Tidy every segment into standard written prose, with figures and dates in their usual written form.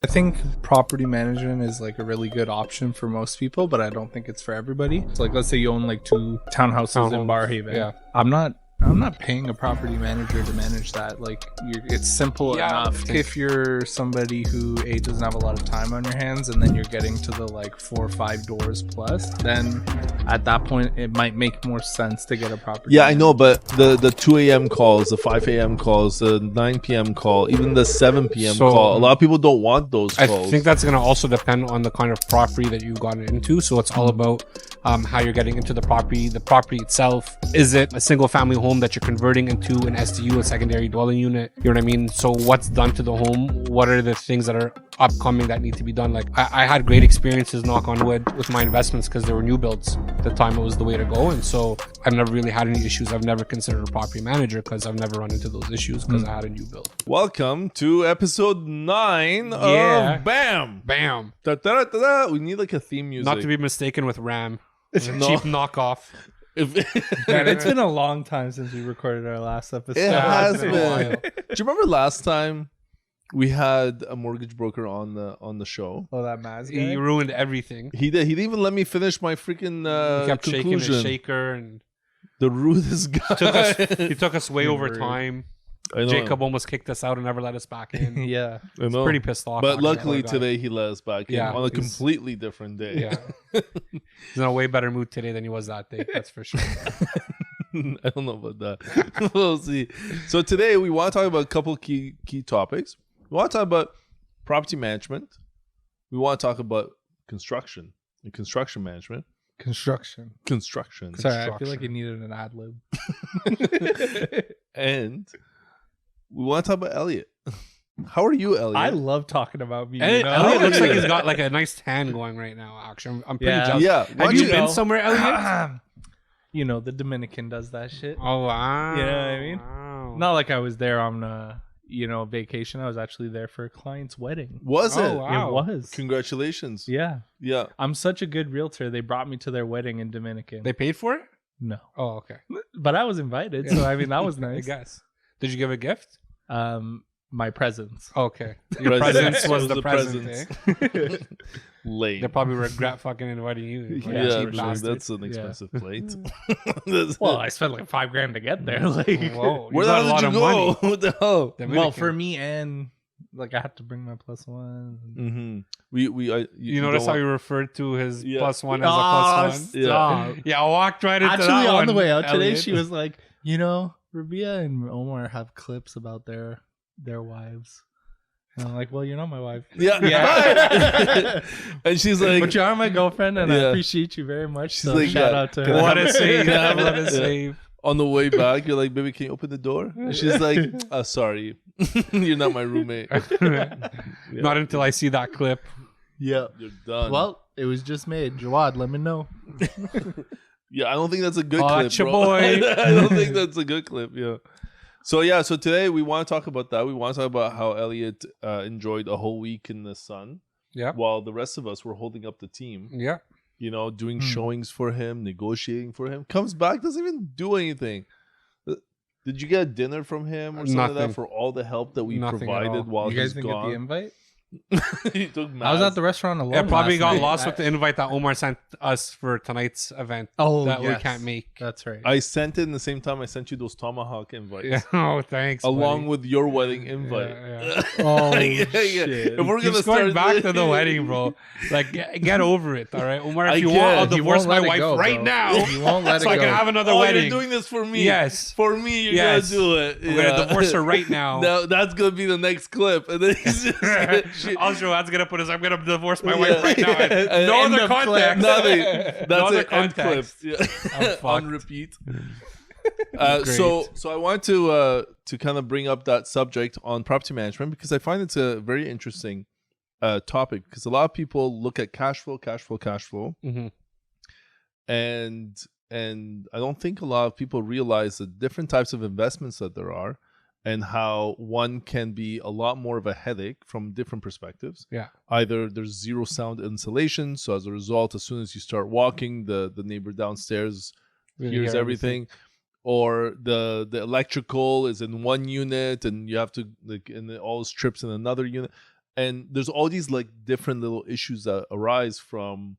I think property management is like a really good option for most people, but I don't think it's for everybody. So like, let's say you own like 2 townhouses in Barrhaven. Yeah. I'm not paying a property manager to manage that. Like, it's simple enough. If you're somebody who doesn't have a lot of time on your hands, and then you're getting to the like 4 or 5 doors plus, then at that point it might make more sense to get a property. Yeah, I know, but the 2 a.m. calls, the 5 a.m. calls, the 9 p.m. call, even the 7 p.m. call, a lot of people don't want those calls. I think that's going to also depend on the kind of property that you've gotten into. So it's all about how you're getting into the property itself. Is it a single family home that you're converting into an SDU, a secondary dwelling unit? You know what I mean? So what's done to the home? What are the things that are upcoming that need to be done? Like I had great experiences, knock on wood, with my investments because there were new builds. At the time it was the way to go. And so I've never really had any issues. I've never considered a property manager because I've never run into those issues because I had a new build. Welcome to episode 9 of BAM. BAM. Da, da, da, da, da. We need like a theme music. Not to be mistaken with RAM. It's a No. cheap knockoff. Man, it's been a long time since we recorded our last episode. It has been a been. while. Do you remember last time we had a mortgage broker on the show? Oh, that Maz guy? He ruined everything. He did. He didn't even let me finish my freaking He kept shaking conclusion. his shaker and The rudest guy. he took us way over Rude. time. I know. Jacob almost kicked us out and never let us back in. Yeah. I know. Pretty pissed off. But actually, luckily poor guy. today he let us back in Yeah, on a he's- completely different day. Yeah. He's in a way better mood today than he was that day. That's for sure. I don't know about that. We'll see. So today we want to talk about a couple key topics. We want to talk about property management. We want to talk about construction and construction management. Construction. Construction. Sorry, I feel like it needed an ad lib. And we want to talk about Elliott. How are you, Elliott? I love talking about me. Elliott looks like he's got like a nice tan going right now. Actually, I'm pretty Yeah. jealous. Yeah. Have you watch been it. somewhere, Elliott? You know, the Dominican does that shit. Oh wow. You know what I mean? Wow. Not like I was there on vacation. I was actually there for a client's wedding. Was Oh, it? wow. It was. Congratulations. Yeah. Yeah. I'm such a good realtor. They brought me to their wedding in Dominican. They paid for it? No. Oh, okay. But I was invited, so I mean that was I nice. guess. Did you give a gift? My presents. Okay. Your presence was the present. Eh? Lame. They probably regret fucking inviting you. Like, Yeah, cheap sure. bastard. That's an expensive plate. Well, I spent like $5,000 to get there. Like, Whoa, Where got a the lot hell of did you go? money. What the hell? well, Dominican. for me and like I had to bring my +1. Mm-hmm. You notice how don't you referred to his Yeah. +1 as a +1? Stop. Yeah, I walked right into Actually, that on one, the way out today, Elliott. she was like, Rabieh and Omar have clips about their wives. And I'm like, well, you're not my wife. Yeah. Yeah. And she's like, But you are my girlfriend, and I Yeah. appreciate you very much. She's So like, shout yeah, out to can her. I What a save. Can I have What a Yeah. save. on the way back, you're like, baby, can you open the door? And she's like, sorry, you're not my roommate. Not until I see that clip. Yeah. You're done. Well, it was just made. Jawad, let me know. yeah, I don't think that's a good Oh, clip, that's your bro. boy. I don't think that's a good clip. Yeah. So today we want to talk about that. We want to talk about how Elliott enjoyed a whole week in the sun, Yeah. while the rest of us were holding up the team. Yeah. Doing showings for him, negotiating for him. Comes back, doesn't even do anything. Did you get dinner from him or something like Nothing. that for all the help that we Nothing at all. provided while You guys he's didn't get the gone? invite? He took I was Maz. at the restaurant alone. It probably last got night. lost with the invite that Omar sent us for tonight's event Oh, that we yes. can't make. That's right. I sent it in the same time I sent you those tomahawk invites. Yeah. Oh, thanks. Along buddy. with your wedding invite. Yeah. Oh, Yeah. shit. If we're Keeps gonna going start back to the wedding, bro. Like, get over it, all right? Omar, if I you can't. want, I'll You divorce won't my let it wife go, right bro. now. You won't let it so I go. can have another Oh, wedding. you're doing this for me. Yes. For me, you're Yes. gonna do it. We're gonna divorce her right now. No, that's gonna be the next clip. And then he's just Also, that's gonna put us. I'm gonna divorce my wife right now. And No end other of context. Nothing. That's No other it. End clip. context. Yeah. I'm fucked. On repeat. Great. So I want to kind of bring up that subject on property management because I find it's a very interesting topic because a lot of people look at cash flow, Mm-hmm. and I don't think a lot of people realize the different types of investments that there are and how one can be a lot more of a headache from different perspectives. Yeah. Either there's zero sound insulation, so as a result, as soon as you start walking, the neighbor downstairs hears everything. Or the electrical is in one unit and you have to and it all strips in another unit. And there's all these like different little issues that arise from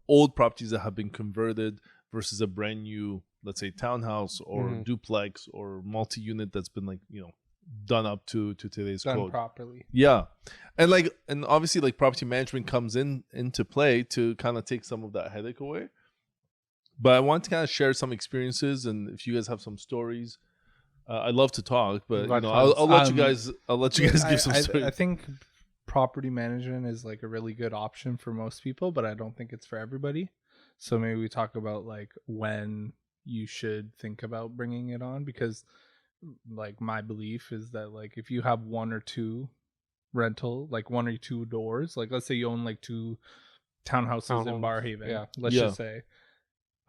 old properties that have been converted versus a brand new, let's say, townhouse or duplex or multi-unit that's been like, done up to today's done code properly. Yeah. And obviously like property management comes into play to kind of take some of that headache away. But I want to kind of share some experiences, and if you guys have some stories, I'd love to talk. But I'll let you guys give some stories. I think property management is like a really good option for most people, but I don't think it's for everybody. So maybe we talk about like when you should think about bringing it on, because like my belief is that like if you have one or two doors, like let's say you own like two townhouses in Barhaven, let's just say,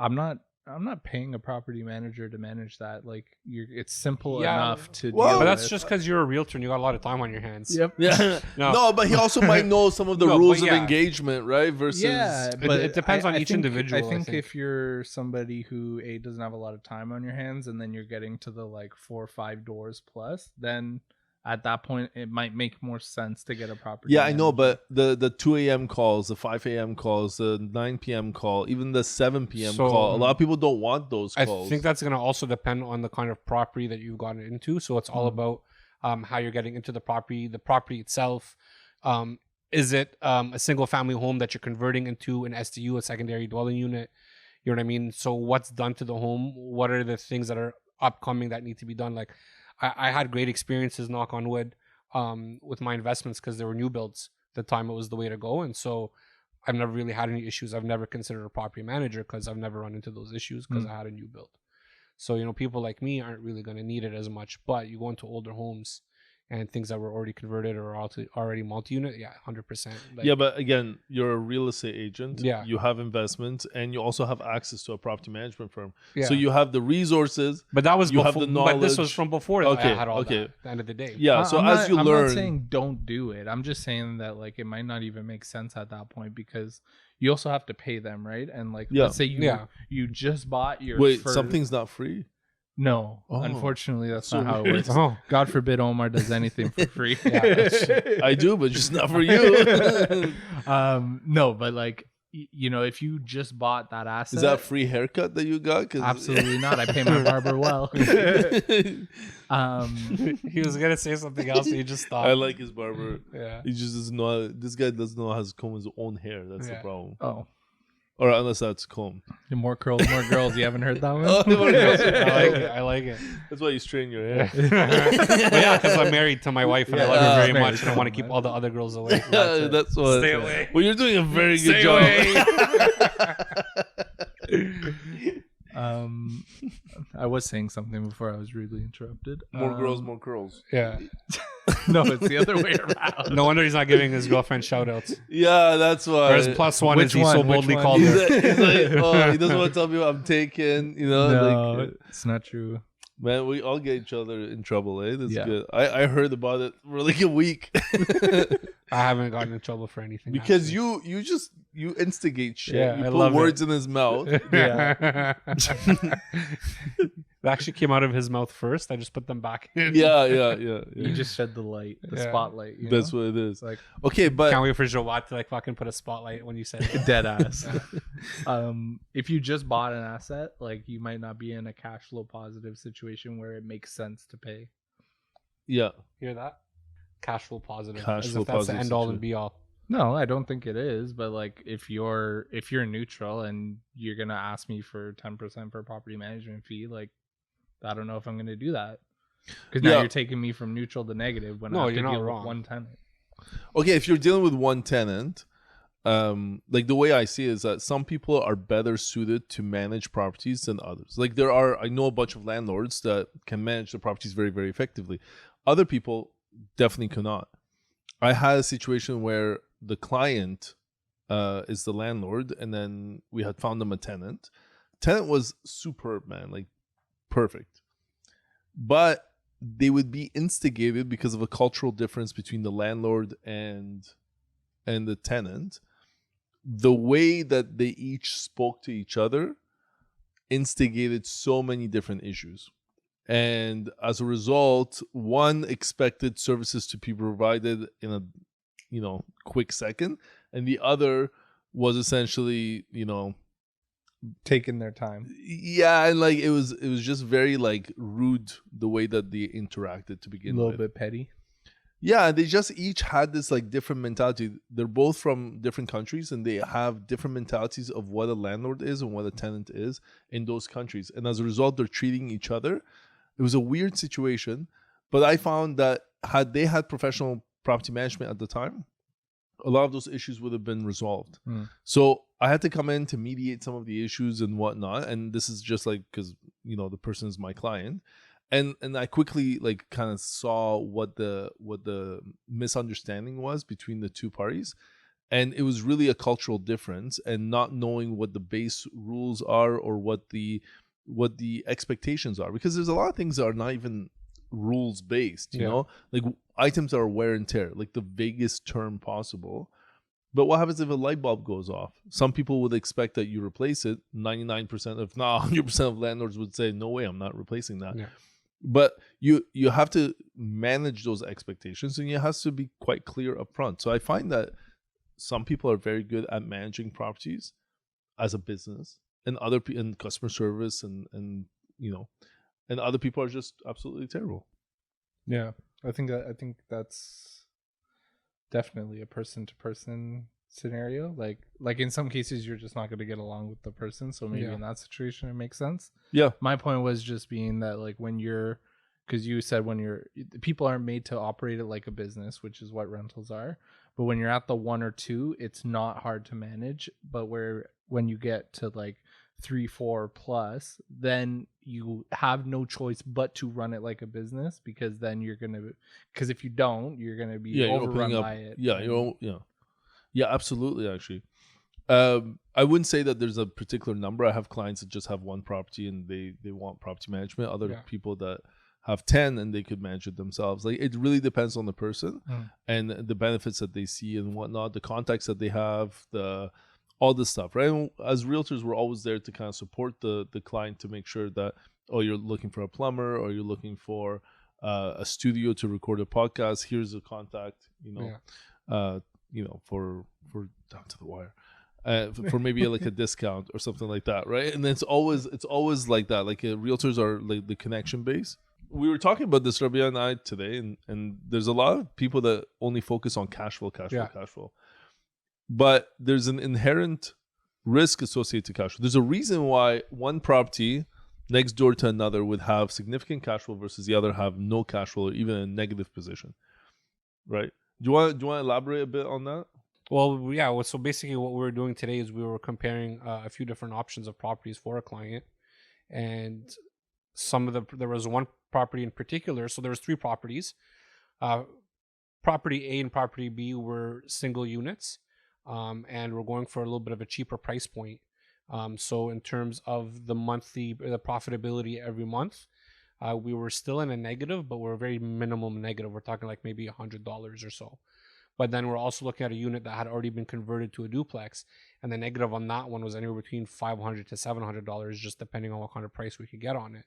I'm not paying a property manager to manage that. Like it's simple enough to deal but that's with. just because you're a realtor and you got a lot of time on your hands. Yep. Yeah. No, but he also might know some of the rules of engagement, right? Versus but it depends on each individual. I think if you're somebody who doesn't have a lot of time on your hands, and then you're getting to the like 4 or 5 doors plus, then at that point it might make more sense to get a property manager. I know, but the 2 a.m. calls, the 5 a.m. calls, the 9 p.m. call, even the 7 p.m. call, a lot of people don't want those calls. I think that's going to also depend on the kind of property that you've gotten into. So it's all about how you're getting into the property itself. Is it a single family home that you're converting into an SDU, a secondary dwelling unit? You know what I mean? So what's done to the home? What are the things that are upcoming that need to be done? Like I had great experiences, knock on wood, with my investments because there were new builds. At the time it was the way to go. And so I've never really had any issues. I've never considered a property manager because I've never run into those issues because I had a new build. So, people like me aren't really going to need it as much. But you go into older homes and things that were already converted or already multi-unit, 100%. But again, you're a real estate agent. Yeah. You have investments, and you also have access to a property management firm. Yeah. So you have the resources. But that was you before. have the knowledge. But this was from before I had all that. At the end of the day. Yeah. So as you learn, I'm not saying don't do it. I'm just saying that like it might not even make sense at that point, because you also have to pay them, right? And like let's say you just bought your first... something's not free. No, unfortunately, that's not how it works. God forbid Omar does anything for free. I do, but just not for you. No, but like, if you just bought that asset, is that a free haircut that you got? Absolutely not. I pay my barber well. He was gonna say something else, and he just stopped. I like his barber. Yeah, he just doesn't know. This guy doesn't know how to comb his own hair. That's the problem. Oh. Or unless that's comb. More curls, more girls. You haven't heard that one? More girls. I like it. That's why you straighten your hair. Because I'm married to my wife and I love her very much, and I want to keep all the other girls away. That's what. Stay away. Well, you're doing a very good job. I was saying something before I was rudely interrupted. More girls, more curls. Yeah. No, it's the other way around. No wonder he's not giving his girlfriend shout outs. Yeah, that's why. Or his plus one, as he so boldly called her. He's like, he doesn't want to tell me what I'm taking. No, it's not true. Man, we all get each other in trouble, eh? That's good. I heard about it for like a week. I haven't gotten in trouble for anything. Because you instigate shit. Yeah, you I put words in his mouth. Yeah. They actually came out of his mouth first. I just put them back in. Yeah. You just shed the light, the spotlight. That's what it is. Like, okay, but can't wait for Jawad to like fucking put a spotlight when you said it. Dead ass. If you just bought an asset, like you might not be in a cash flow positive situation where it makes sense to pay. Yeah. Hear that? Cash flow positive. Cash flow that's positive the end all and be all. No, I don't think it is. But like, if you're neutral and you're gonna ask me for 10% for a property management fee, like, I don't know if I'm gonna do that, because now you're taking me from neutral to negative when I have to deal with one tenant. Okay, if you're dealing with one tenant, like the way I see it is that some people are better suited to manage properties than others. Like I know a bunch of landlords that can manage the properties very, very effectively. Other people definitely cannot. I had a situation where the client is the landlord, and then we had found them a tenant. Tenant was superb, man, like perfect. But they would be instigated because of a cultural difference between the landlord and the tenant. The way that they each spoke to each other instigated so many different issues. And as a result, one expected services to be provided in a, quick second, and the other was essentially, taking their time. Yeah, and like it was just very like rude the way that they interacted to begin with. A little bit petty. Yeah, they just each had this like different mentality. They're both from different countries, and they have different mentalities of what a landlord is and what a tenant is in those countries. And as a result, they're treating each other. It was a weird situation, but I found that had they had professional property management at the time, a lot of those issues would have been resolved. So I had to come in to mediate some of the issues and whatnot. And this is just like, because, the person is my client. And I quickly like kind of saw what the misunderstanding was between the two parties. And it was really a cultural difference, and not knowing what the base rules are or what the expectations are, because there's a lot of things that are not even rules based, you know, like items that are wear and tear, like the vaguest term possible. But what happens if a light bulb goes off? Some people would expect that you replace it. 99%, if not 100% of landlords would say, no way, I'm not replacing that. But you have to manage those expectations, and it has to be quite clear up front. So I find that some people are very good at managing properties as a business, and other in customer service, and and other people are just absolutely terrible. Yeah, I think that's definitely a person to person scenario. Like in some cases you're just not going to get along with the person, so maybe in that situation it makes sense. Yeah, my point was just being that, like, when you're, because you said people aren't made to operate it like a business, which is what rentals are. But when you're at the 1 or 2, it's not hard to manage. But when you get to like 3, 4 plus, then you have no choice but to run it like a business, because then because if you don't, you're gonna be overrun by it. Yeah, absolutely. Actually, I wouldn't say that there's a particular number. I have clients that just have one property and they want property management. Other people that have 10 and they could manage it themselves. Like, it really depends on the person and the benefits that they see and whatnot, the contacts that they have, all this stuff, right? And as realtors, we're always there to kind of support the client, to make sure that, oh, you're looking for a plumber, or you're looking for a studio to record a podcast. Here's a contact, for down to the wire, for maybe like a discount or something like that, right? And it's always like that. Like, realtors are like the connection base. We were talking about this, Rabieh and I, today, and there's a lot of people that only focus on cash flow. But there's an inherent risk associated to cash flow. There's a reason why one property next door to another would have significant cash flow versus the other have no cash flow, or even a negative position, right? Do you want to elaborate a bit on that? Well, yeah. So basically what we were doing today is we were comparing a few different options of properties for a client. And there was one property in particular. So there was 3 properties. Property A and property B were single units. And we're going for a little bit of a cheaper price point. So in terms of the profitability every month, we were still in a negative, but we're very minimum negative. We're talking like maybe $100 or so. But then we're also looking at a unit that had already been converted to a duplex, and the negative on that one was anywhere between $500 to $700, just depending on what kind of price we could get on it.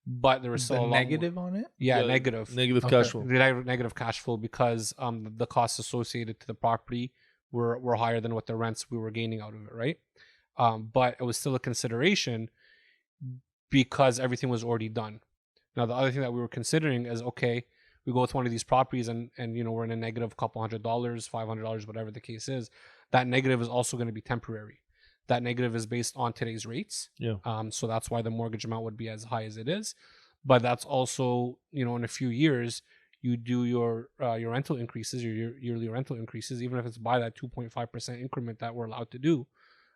But there was still a negative on it. Negative cash flow. Negative cash flow, because the costs associated to the property were higher than what the rents we were gaining out of it, right? But it was still a consideration because everything was already done. Now, the other thing that we were considering is, okay, we go with one of these properties and we're in a negative couple $100, $500, whatever the case is. That negative is also going to be temporary. That negative is based on today's rates. So that's why the mortgage amount would be as high as it is. But that's also, in a few years, you do your rental increases, your yearly rental increases, even if it's by that 2.5% increment that we're allowed to do,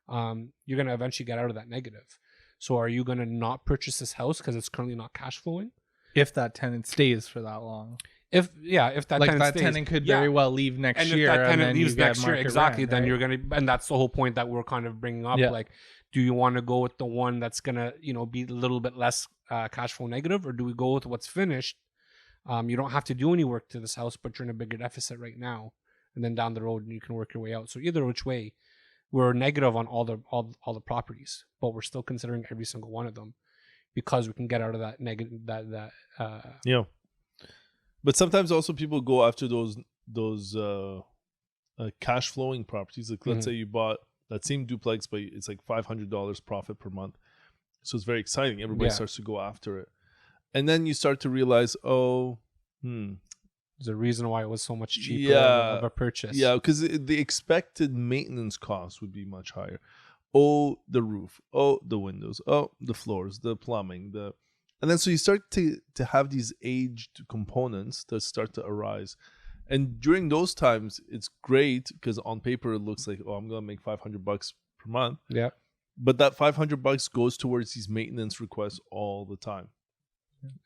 you're going to eventually get out of that negative. So are you going to not purchase this house because it's currently not cash flowing? If that tenant stays for that long. If that tenant could very well leave next year. If that tenant leaves next year, exactly, rent, then right? you're going to, and that's the whole point that we're kind of bringing up. Like, do you want to go with the one that's going to, be a little bit less cash flow negative, or do we go with what's finished? You don't have to do any work to this house, but you're in a bigger deficit right now, and then down the road you can work your way out. So either which way, we're negative on all the properties, but we're still considering every single one of them. because we can get out of that negative Yeah. But sometimes also people go after those cash flowing properties. Like let's say you bought that same duplex, but it's like $500 profit per month. So it's very exciting. Everybody starts to go after it. And then you start to realize, there's a reason why it was so much cheaper of a purchase. Yeah, because the expected maintenance cost would be much higher. Oh, the roof. Oh, the windows. Oh, the floors, the plumbing, and then so you start to have these aged components that start to arise. And during those times, it's great because on paper it looks like, I'm going to make $500 per month. Yeah. But that $500 goes towards these maintenance requests all the time.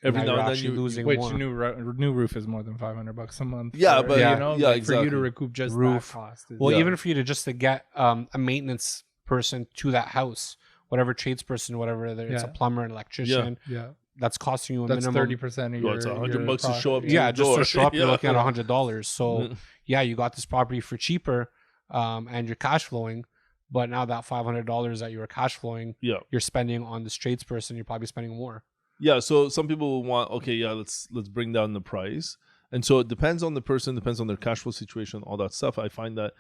Every now and then you're losing which more. new roof is more than $500 a month. Yeah, but like for you exactly. to recoup just Roof. that cost. Well, even for you to get a maintenance person to that house, whatever tradesperson, whatever, it's a plumber, an electrician. Yeah. That's costing you a That's minimum. 30% of your. It's $100 to show up. Yeah, just to show up, you're Yeah. looking at $100. So you got this property for cheaper, and you're cash flowing. But now that $500 that you were cash flowing, you're spending on this tradesperson. You're probably spending more. Yeah, so some people will want, let's bring down the price. And so it depends on the person, depends on their cash flow situation, all that stuff. I find that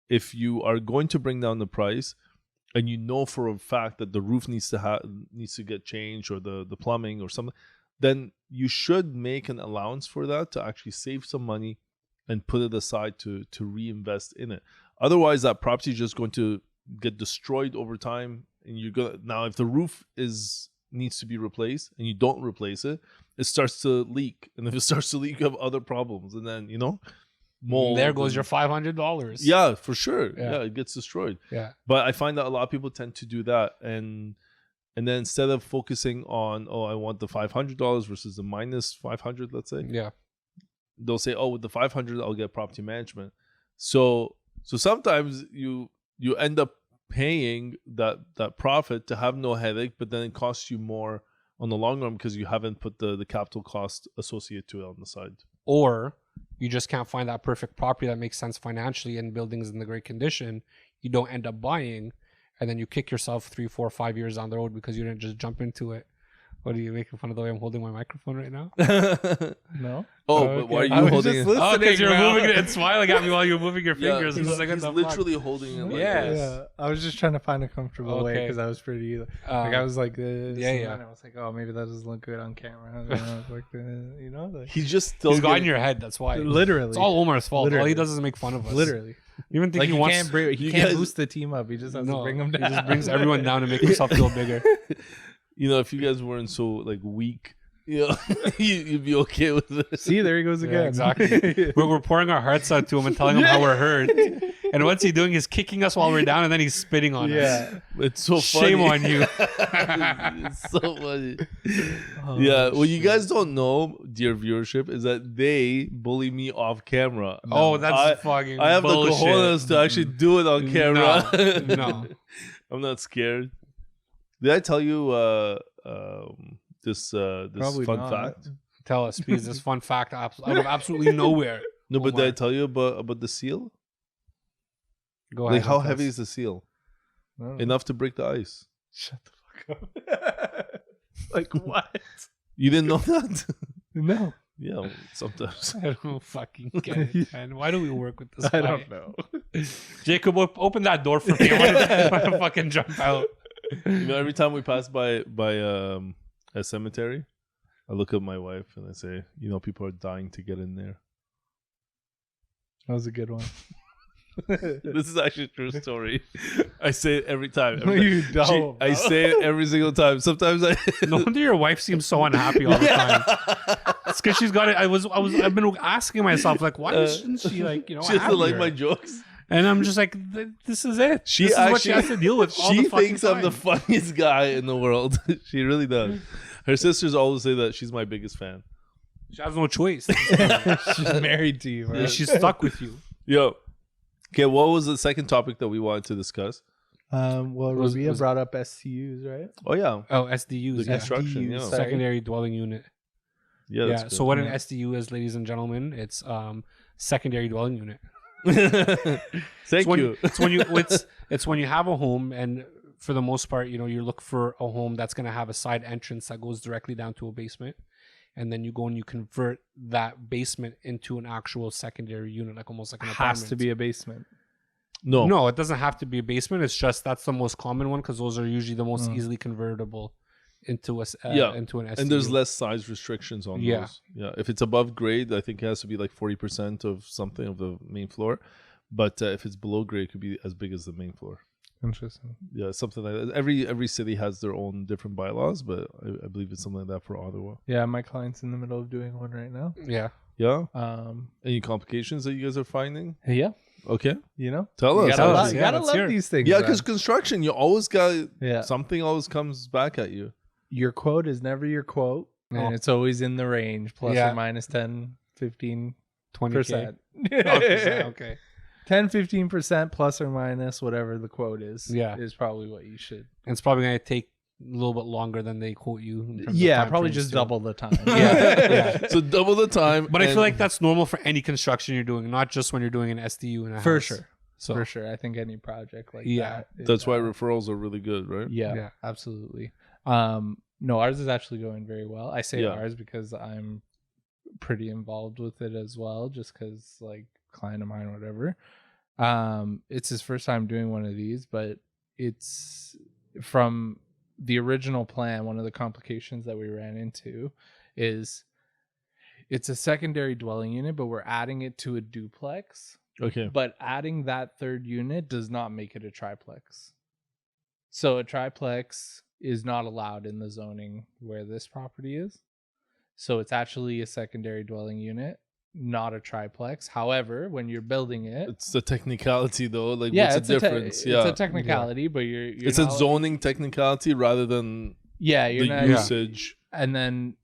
if you are going to bring down the price and you know for a fact that the roof needs to get changed or the plumbing or something, then you should make an allowance for that to actually save some money and put it aside to reinvest in it. Otherwise, that property is just going to get destroyed over time. And now if the roof needs to be replaced and you don't replace it, it starts to leak. And if it starts to leak, you have other problems. And then, mold. There goes your $500. Yeah, for sure. Yeah, it gets destroyed. Yeah. But I find that a lot of people tend to do that. And then instead of focusing on, I want the $500 versus the minus 500, let's say. Yeah. They'll say, with the 500, I'll get property management. So sometimes you end up paying that profit to have no headache, but then it costs you more on the long run because you haven't put the capital cost associated to it on the side. Or you just can't find that perfect property that makes sense financially and buildings in the great condition. You don't end up buying, and then you kick yourself 3, 4, 5 years down the road because you didn't just jump into it. What are you making fun of the way I'm holding my microphone right now? No. But why are you holding it? Oh, because you're moving it and smiling at me while you're moving your fingers. He's He's literally holding it like this. Yeah. I was just trying to find a comfortable way because I was pretty I was like this. And I was like, maybe that doesn't look good on camera. And I was like, He's just still. He's got in your head. That's why. Literally, it's all Omar's fault. Literally. All he does is make fun of us. Literally. Even think he can't boost the team up. He just has to bring them down. He just brings everyone down to make himself feel bigger. If you guys weren't so weak, you'd be okay with it. See, there he goes again. Yeah, exactly. we're pouring our hearts out to him and telling him how we're hurt. And what's he doing? He's kicking us while we're down, and then he's spitting on us. Yeah, it's so funny. Shame on you. It's so funny. What you guys don't know, dear viewership, is that they bully me off camera. That's fucking I have bullshit. the cojones to actually do it on camera. No. I'm not scared. Did I tell you this fun fact? Tell us, please. This fun fact out of absolutely nowhere. No, but did I tell you about the seal? Go ahead. How heavy is the seal? Enough to break the ice. Shut the fuck up. What? You didn't know that? No. Yeah, sometimes. I don't fucking get it, man. Why do we work with this guy? I don't know. Jacob, open that door for me. I want to fucking jump out. Every time we pass by a cemetery, I look at my wife and I say, people are dying to get in there. That was a good one. This is actually a true story. I say it every time. No, you don't. I say it every single time. Sometimes No wonder your wife seems so unhappy all the time. It's because she's got it. I've been asking myself, why shouldn't she, she doesn't like my jokes. And I'm just like, this is it. This is what she has to deal with all the fucking thinks I'm the funniest guy in the world. She really does. Her sisters always say that she's my biggest fan. She has no choice. She's married to you, right? Yeah, she's stuck with you. Yo. Okay, what was the second topic that we wanted to discuss? Rabieh brought up STUs, right? Oh, yeah. Oh, SDUs. The construction, SDUs, Secondary dwelling unit. Yeah. So what an SDU is, ladies and gentlemen, it's secondary dwelling unit. Thank you. It's when you have a home, and for the most part, you look for a home that's going to have a side entrance that goes directly down to a basement. And then you go and you convert that basement into an actual secondary unit, like almost like an apartment. Has to be a basement. No, it doesn't have to be a basement. It's just that's the most common one because those are usually the most easily convertible into into an SDU. And there's less size restrictions on those. Yeah, if it's above grade, I think it has to be like 40% of something of the main floor. But if it's below grade, it could be as big as the main floor. Interesting. Yeah, something like that. Every city has their own different bylaws, but I believe it's something like that for Ottawa. Yeah, my client's in the middle of doing one right now. Yeah. Yeah. Any complications that you guys are finding? Yeah. Okay. Tell us. You gotta love these things. Yeah, because construction, you always got Yeah. something always comes back at you. Your quote is never your quote, and it's always in the range, plus or minus 10, 15, 20%. Okay. 10, 15% plus or minus whatever the quote is. Is probably what you should. And it's probably going to take a little bit longer than they quote you. In terms Yeah, of probably just double the time. So double the time. But I feel like that's normal for any construction you're doing, not just when you're doing an SDU in a house. For sure. So, For sure. I think any project like that. That's why referrals are really good, right? Yeah, absolutely. No, ours is actually going very well. I say ours because I'm pretty involved with it as well, just because like client of mine, whatever. It's his first time doing one of these, but it's from the original plan. One of the complications that we ran into is it's a secondary dwelling unit, but we're adding it to a duplex. Okay. But adding that third unit does not make it a triplex. So a triplex is not allowed in the zoning where this property is. So it's actually a secondary dwelling unit, not a triplex. However, when you're building it, it's a technicality though. Like, what's the difference? It's a technicality, but you're it's a zoning technicality rather than you're the not, usage. And then,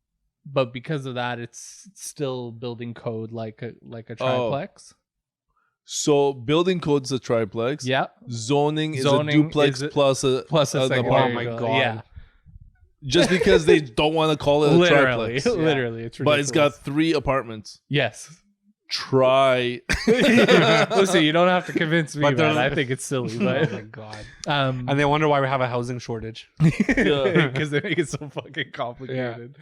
but because of that, it's still building code like a triplex. So building code's a triplex. Yeah. Zoning is a duplex plus a secondary. Oh my god. Yeah. Just because they don't want to call it a triplex. Literally, it's ridiculous. But it's got 3 apartments. Yes. Try. Listen, you don't have to convince me, But man. I think it's silly. But, oh my god. And they wonder why we have a housing shortage. because they make it so fucking complicated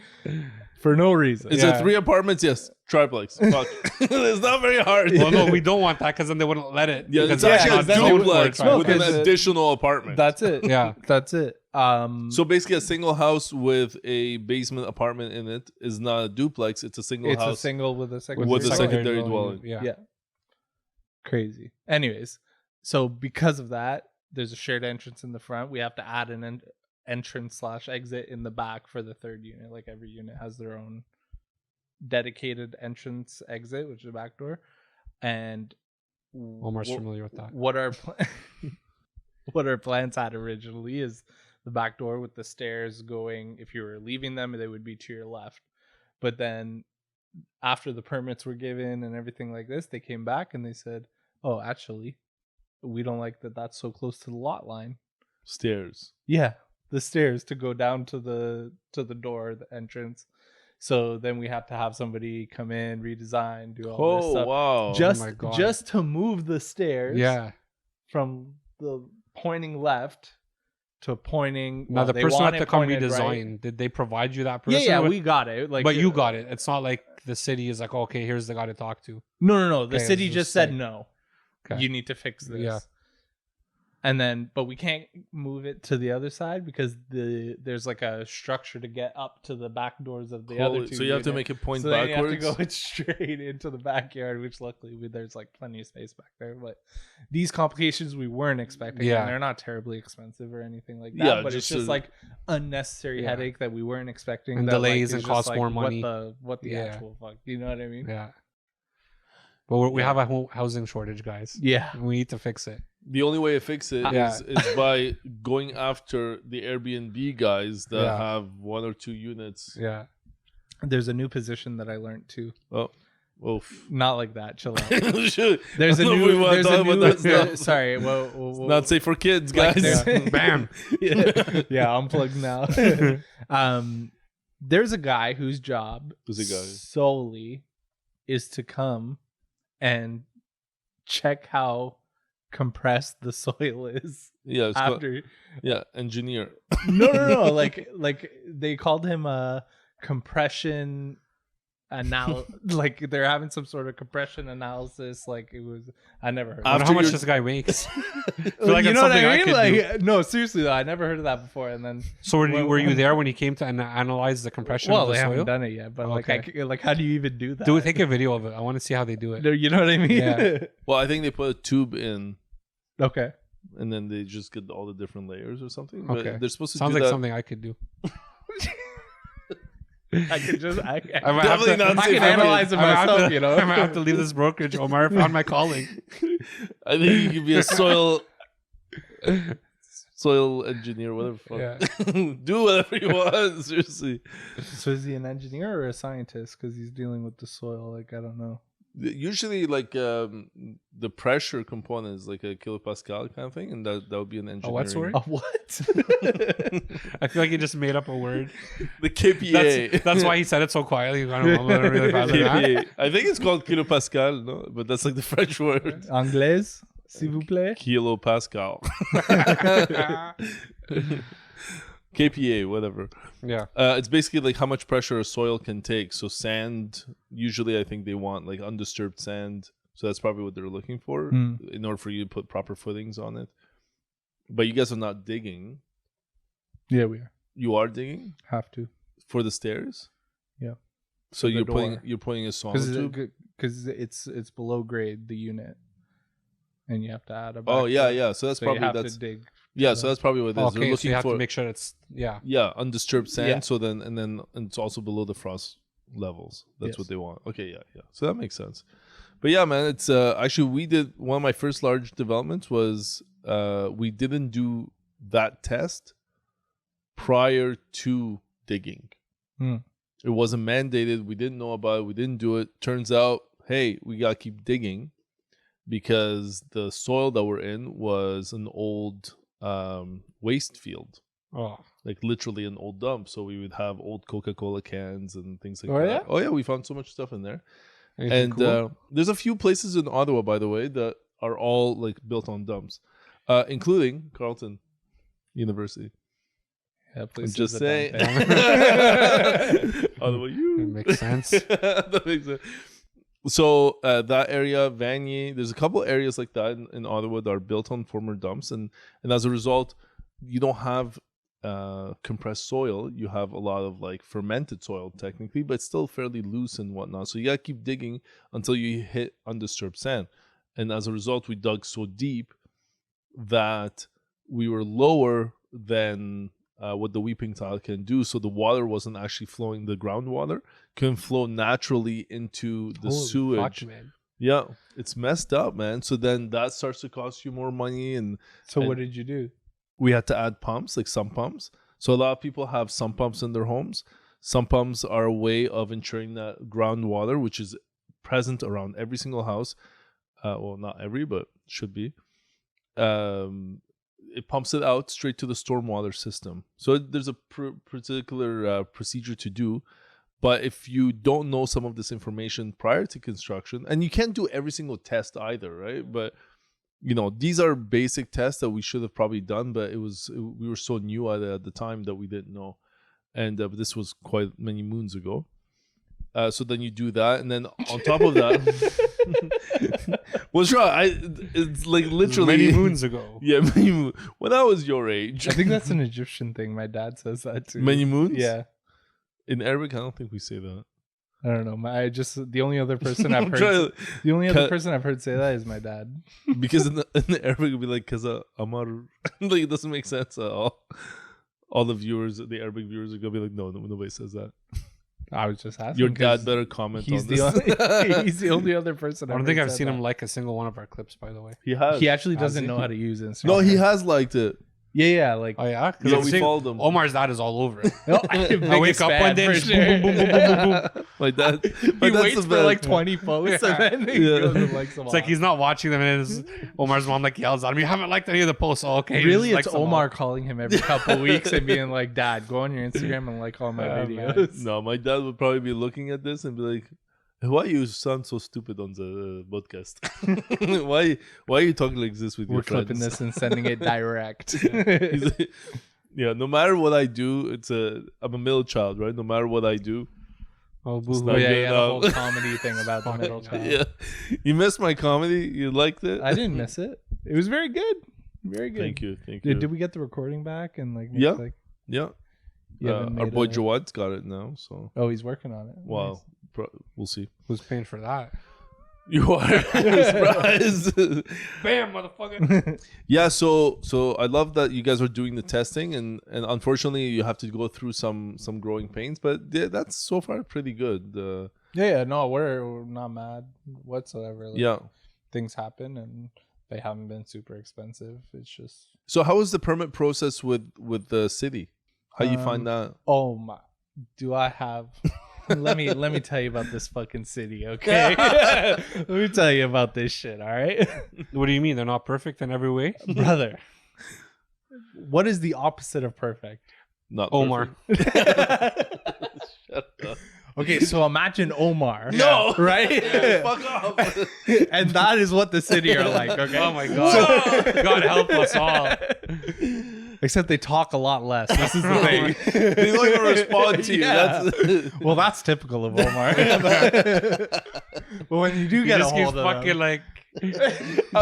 for no reason. Is it 3 apartments? Yes. Triplex. Fuck. It's not very hard. Well, no, we don't want that because then they wouldn't let it. Yeah, it's because actually not a zoned for duplex with an because additional apartment. That's it. Yeah. That's it. So basically, a single house with a basement apartment in it is not a duplex. It's a single house. It's a single with a secondary dwelling. Yeah. Crazy. Anyways, so because of that, there's a shared entrance in the front. We have to add an entrance/exit in the back for the third unit. Like every unit has their own dedicated entrance exit, which is a back door. And Omar's familiar with that. What our plans had originally is the back door with the stairs going, if you were leaving them, they would be to your left. But then after the permits were given and everything like this, they came back and they said, oh, actually, we don't like that that's so close to the lot line. Stairs. Yeah, the stairs to go down to the door, the entrance. So then we have to have somebody come in, redesign, do all this stuff. Wow. Just to move the stairs from the pointing left to pointing. Now the person had to come redesign. Right. Did they provide you that person? Yeah, we got it. Like, but you got it. It's not like the city is like, okay, here's the guy to talk to. No. The city just said no. Okay. You need to fix this. Yeah. And then, but we can't move it to the other side because there's like a structure to get up to the back doors of the other two. So you have to make it point so backwards. You have to go straight into the backyard, which luckily there's like plenty of space back there. But these complications we weren't expecting. And they're not terribly expensive or anything like that. Yeah, but it's just like unnecessary headache that we weren't expecting. And that, delays like, and cost more money. What the actual fuck? You know what I mean? Yeah. But we have a whole housing shortage, guys. Yeah. We need to fix it. The only way to fix it is by going after the Airbnb guys that have 1 or 2 units. Yeah. There's a new position that I learned too. Oh. Oof. Not like that. Chill out. There's a new. Sorry. Not safe for kids, guys. Bam. Yeah, unplugged now. There's a guy whose job solely is to come and check how compressed the soil is. Yeah, it's After engineer. no. Like they called him a compression like they're having some sort of compression analysis. Like it was, I never heard. I wonder how much this guy makes. Like you know what I mean? Like no, seriously though, I never heard of that before. And then so were you there when he came to analyze the compression? Well, of the they soil? haven't done it yet, but like how do you even do that? Take a video of it. I want to see how they do it. You know what I mean? Yeah. Well, I think they put a tube in. Okay. And then they just get all the different layers or something. Okay. But they're supposed to Sounds do like that. something I could do. I could just I can analyze it myself, you know. I might have to leave this brokerage. Omar found my calling. I think you could be a soil engineer, whatever. Yeah. Do whatever you want. Seriously. So is he an engineer or a scientist? Because he's dealing with the soil. Like I don't know. Usually, like the pressure component is like a kilopascal kind of thing, and that would be an engineering. What word? A what? I feel like he just made up a word. The KPA. That's why he said it so quietly. I don't know. Really KPA. I think it's called kilopascal, no, but that's like the French word. Anglais, s'il vous plaît. Kilopascal. KPA, whatever. Yeah. It's basically like how much pressure a soil can take. So sand, usually I think they want like undisturbed sand. So that's probably what they're looking for in order for you to put proper footings on it. But you guys are not digging. Yeah, we are. You are digging? Have to. For the stairs? Yeah. So you're putting a sonotube? Because it's below grade, the unit. And you have to add a Oh, yeah. So that's so probably you have to dig. Yeah, so that's probably what it is. Okay, They're looking so you have for to make sure it's undisturbed sand. Yeah. So then and it's also below the frost levels. That's what they want. Okay, yeah. So that makes sense. But yeah, man, it's actually we did one of my first large developments was we didn't do that test prior to digging. It wasn't mandated. We didn't know about it. We didn't do it. Turns out, hey, we gotta keep digging because the soil that we're in was an old waste field. Oh, like literally an old dump. So we would have old Coca-Cola cans and things like that. Yeah? Oh yeah, we found so much stuff in there. anything And cool? There's a few places in Ottawa, by the way, that are all like built on dumps, including Carleton University. Yeah, I'm just saying. Ottawa, It makes sense. That makes sense. So that area, Vanier, there's a couple areas like that in Ottawa that are built on former dumps, and as a result, you don't have compressed soil. You have a lot of like fermented soil technically, but it's still fairly loose and whatnot. So you gotta keep digging until you hit undisturbed sand, and as a result, we dug so deep that we were lower than what the weeping tile can do. So the water wasn't actually flowing. The groundwater can flow naturally into the sewage. Fuck, man. Yeah, it's messed up, man. So then that starts to cost you more money. And what did you do? We had to add pumps, like sump pumps. So a lot of people have sump pumps in their homes. Sump pumps are a way of ensuring that groundwater, which is present around every single house, well, not every, but should be, it pumps it out straight to the stormwater system. So there's a particular procedure to do. But if you don't know some of this information prior to construction, and you can't do every single test either, right? But you know, these are basic tests that we should have probably done, but we were so new at the time that we didn't know. And but this was quite many moons ago. So then you do that, and then on top of that, what's wrong? It's like literally many moons ago. Yeah, many moons. When I was your age. I think that's an Egyptian thing. My dad says that too. Many moons? Yeah. In Arabic, I don't think we say that. I don't know. The only other person I've heard. The only other person I've heard say that is my dad. Because in the Arabic, it'd be like kaza Omar. Like it doesn't make sense at all. All the viewers, the Arabic viewers, are gonna be like, no, nobody says that. I was just asking. Your dad better comment on this. He's the only other person. I don't think I've seen him like a single one of our clips, by the way. He has. He actually doesn't know how to use Instagram. No, he has liked it. Yeah, like. Oh yeah, Yeah, we followed him. Omar's dad is all over it. I wake up one day, and boom, boom, boom, boom, boom, boom. Like that. He waits for like 20 posts and then he goes and likes them all. It's like he's not watching them, and Omar's mom like yells at him. You haven't liked any of the posts. Oh, okay. Really, it's Omar calling him every couple weeks and being like, "Dad, go on your Instagram and like all my videos." No, my dad would probably be looking at this and be like, Why you sound so stupid on the podcast? why are you talking like this with We're your friends? clipping this and sending it direct. Yeah, no matter what I do, I'm a middle child, right? No matter what I do. Oh, It's boo-hoo. not Yeah, good yeah, the enough. whole comedy thing about the middle child. Yeah. You missed my comedy? You liked it? I didn't miss it. It was very good. Very good. Thank you. Thank you. Did we get the recording back and like make, Yeah. like Yeah. you haven't Our made boy a- Jawad's got it now, so Oh, he's working on it. well, we'll see. Who's paying for that? You are surprised. Bam, motherfucker. Yeah, so I love that you guys are doing the testing, and unfortunately you have to go through some growing pains, but yeah, that's so far pretty good. Yeah, no, we're not mad whatsoever. Like, Yeah. things happen and they haven't been super expensive. It's just So how is the permit process with the city? How you find that? oh my, do I have? let me tell you about this fucking city, okay? Let me tell you about this shit, all right, What do you mean? They're not perfect in every way? brother. What is the opposite of perfect? Not Omar. Shut up. Okay, so imagine Omar. No. Right? Fuck off. And that is what the city are like, okay? Oh my God. God help us all. Except they talk a lot less. This is the thing. They don't even respond to you. Yeah. That's Well, that's typical of Omar. But when you do He get a just keeps hold of fucking them, like,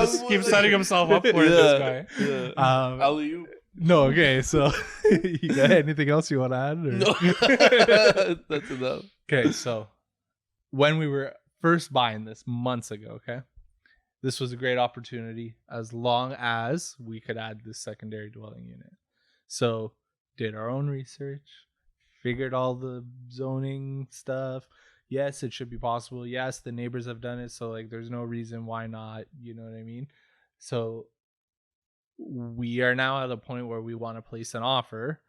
just keeps setting himself up for it, this guy. Yeah. Alley-oop. no, okay, so you got anything else you want to add? Or? No. That's enough. Okay, so when we were first buying this months ago, okay, this was a great opportunity as long as we could add this secondary dwelling unit. So did our own research, figured all the zoning stuff. Yes, it should be possible. Yes, the neighbors have done it, so like there's no reason why not, you know what I mean? So we are now at a point where we want to place an offer,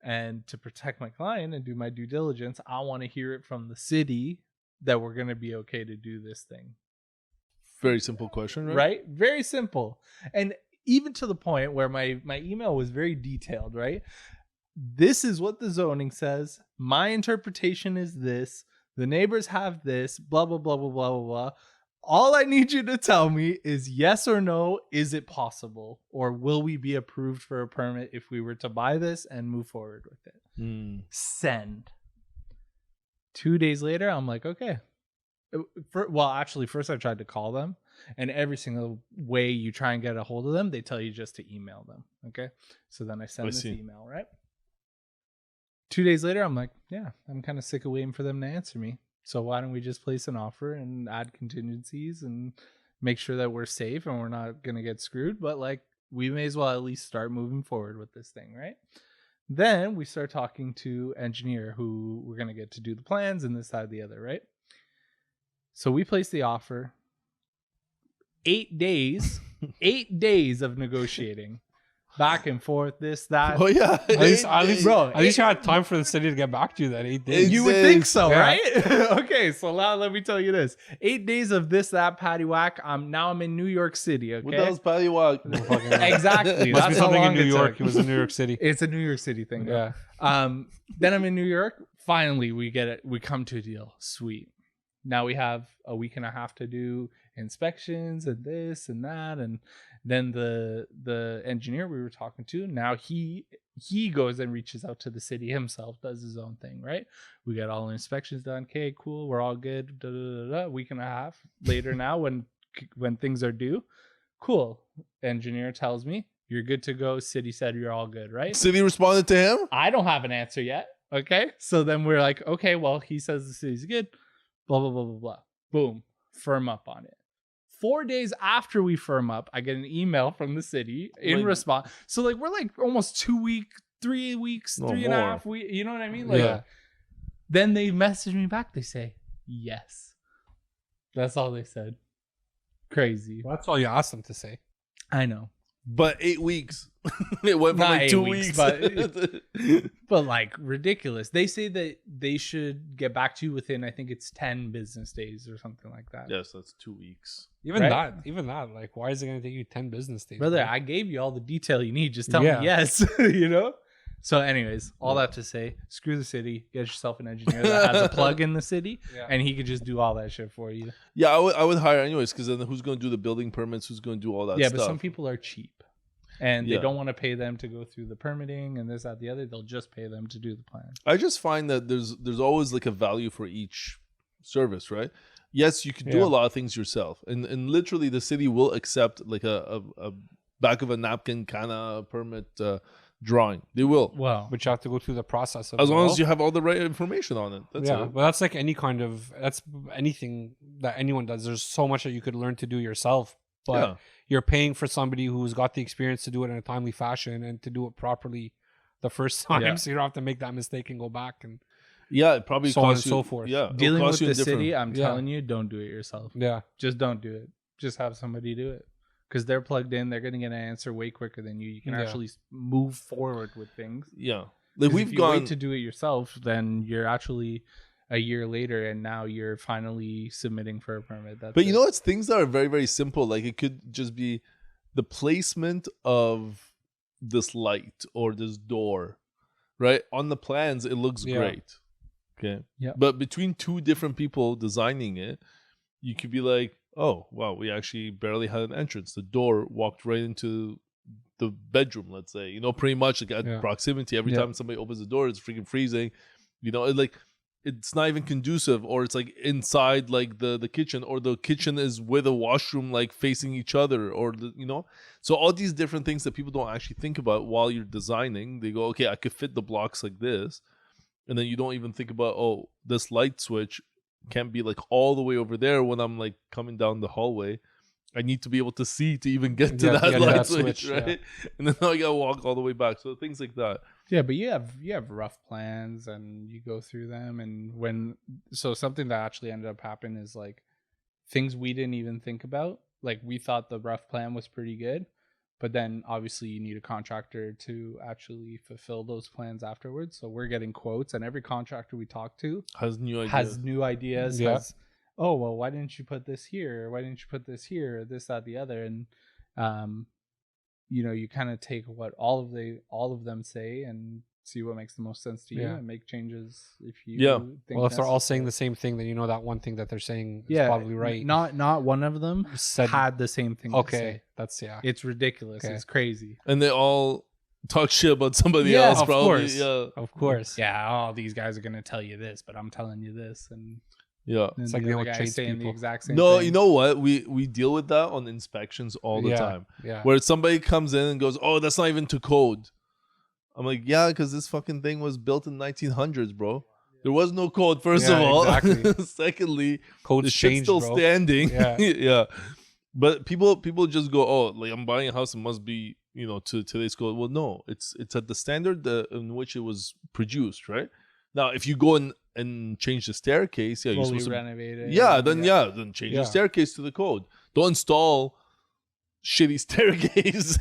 and to protect my client and do my due diligence, I want to hear it from the city that we're going to be okay to do this thing. Very simple question, right? Right? Very simple. And even to the point where my email was very detailed, right? This is what the zoning says. My interpretation is this. The neighbors have this, blah, blah, blah, blah, blah, blah, blah. All I need you to tell me is yes or no, is it possible? Or will we be approved for a permit if we were to buy this and move forward with it? Send. 2 days later, I'm like, okay. Actually, first I tried to call them, and every single way you try and get a hold of them, they tell you just to email them. Okay. So then I send this email, right? 2 days later, I'm like, yeah, I'm kind of sick of waiting for them to answer me. So why don't we just place an offer and add contingencies and make sure that we're safe and we're not going to get screwed? But like, we may as well at least start moving forward with this thing, right? Then we start talking to engineer who we're going to get to do the plans and this, that, the other, right? So we place the offer. 8 days, 8 days of negotiating. Back and forth, this, that. Oh yeah. At least Bro, you had time for the city to get back to you that 8 days. You would think so, Yeah. right? Okay, so now let me tell you this. 8 days of this, that, patty whack. Now I'm in New York City, okay? What the hell's Patty Walk? Exactly. Must That's be how something long in New it York. took. It was in New York City. It's a New York City thing. Yeah. Then I'm in New York. Finally, we get it. We come to a deal. Sweet. Now we have a week and a half to do inspections and this and that, and then the engineer we were talking to, now he goes and reaches out to the city himself, does his own thing, right? We got all the inspections done. Okay, cool. We're all good. Da, da, da, da. Week and a half later now, when things are due, cool. Engineer tells me you're good to go. City said you're all good, right? City responded to him? I don't have an answer yet. Okay. So then we're like, okay, well, he says the city's good. Blah, blah, blah, blah, blah. Boom. Firm up on it. 4 days after we firm up, I get an email from the city in response. So like, we're like almost 2 weeks, 3 weeks, No, 3 and a more. half weeks. You know what I mean? Like, Yeah. Then they message me back. They say, yes. That's all they said. Crazy. Well, that's all you asked them to say. I know. But 8 weeks. It went from Not like 8 2 weeks, weeks. But like ridiculous. They say that they should get back to you within, I think it's 10 business days or something like that. Yes, that's 2 weeks. Even Right? that, like, why is it going to take you 10 business days? Brother, man? I gave you all the detail you need. Just tell Yeah. me yes, you know? So, anyways, all that to say, screw the city. Get yourself an engineer that has a plug in the city, and he could just do all that shit for you. Yeah, I would hire anyways, because then who's going to do the building permits? Who's going to do all that stuff? Yeah, but some people are cheap, and they don't want to pay them to go through the permitting and this, that, the other. They'll just pay them to do the plan. I just find that there's always like a value for each service, right? Yes, you can do a lot of things yourself, and literally the city will accept like a back of a napkin kind of permit drawing. They will. Wow. But you have to go through the process of as long as you have all the right information on it. That's it. But that's like that's anything that anyone does. There's so much that you could learn to do yourself, but you're paying for somebody who's got the experience to do it in a timely fashion and to do it properly the first time, so you don't have to make that mistake and go back and it probably so on and so forth. Yeah, dealing with the city, I'm telling you, don't do it yourself. Yeah, just don't do it. Just have somebody do it. Because they're plugged in, they're going to get an answer way quicker than you. You can actually move forward with things. Yeah, like if you wait to do it yourself, then you're actually a year later, and now you're finally submitting for a permit. But you know, it's things that are very, very simple. Like it could just be the placement of this light or this door, right? On the plans, it looks great. Okay. Yeah. But between two different people designing it, you could be like, oh, wow, we actually barely had an entrance. The door walked right into the bedroom, let's say. You know, pretty much like at proximity. Every time somebody opens the door, it's freaking freezing. You know, it's not even conducive, or it's like inside like the kitchen, or the kitchen is with a washroom like facing each other, or so all these different things that people don't actually think about while you're designing. They go, okay, I could fit the blocks like this, and then you don't even think about, oh, this light switch can't be like all the way over there when I'm like coming down the hallway. I need to be able to see to even get to that light switch, right? And then now I gotta walk all the way back. So things like that. Yeah, but you have rough plans and you go through them, and something that actually ended up happening is like things we didn't even think about. Like we thought the rough plan was pretty good, but then obviously you need a contractor to actually fulfill those plans afterwards. So we're getting quotes, and every contractor we talk to has new ideas. Oh, well, why didn't you put this here? Why didn't you put this here? This, that, the other. And, you kind of take what all of them say and see what makes the most sense to you and make changes if you think well, if they're all saying the same thing, then you know that one thing that they're saying is probably right. Not one of them had the same thing to say. That's it's ridiculous. It's crazy. And they all talk shit about somebody else, probably. Of course. Yeah, these guys are gonna tell you this, but I'm telling you this, and it's like the other guy saying the exact same thing. You know what? We deal with that on inspections all the time. Yeah. Where somebody comes in and goes, "Oh, that's not even to code." I'm like, yeah, because this fucking thing was built in 1900s, bro. There was no code, first of all. Exactly. Secondly, code's the shit's still standing. Yeah. But people just go, oh, like I'm buying a house, it must be, to today's code. Well, no, it's at the standard in which it was produced, right? Now, if you go and change the staircase, you're supposed to renovate it. Then change the staircase to the code. Don't install shitty staircase,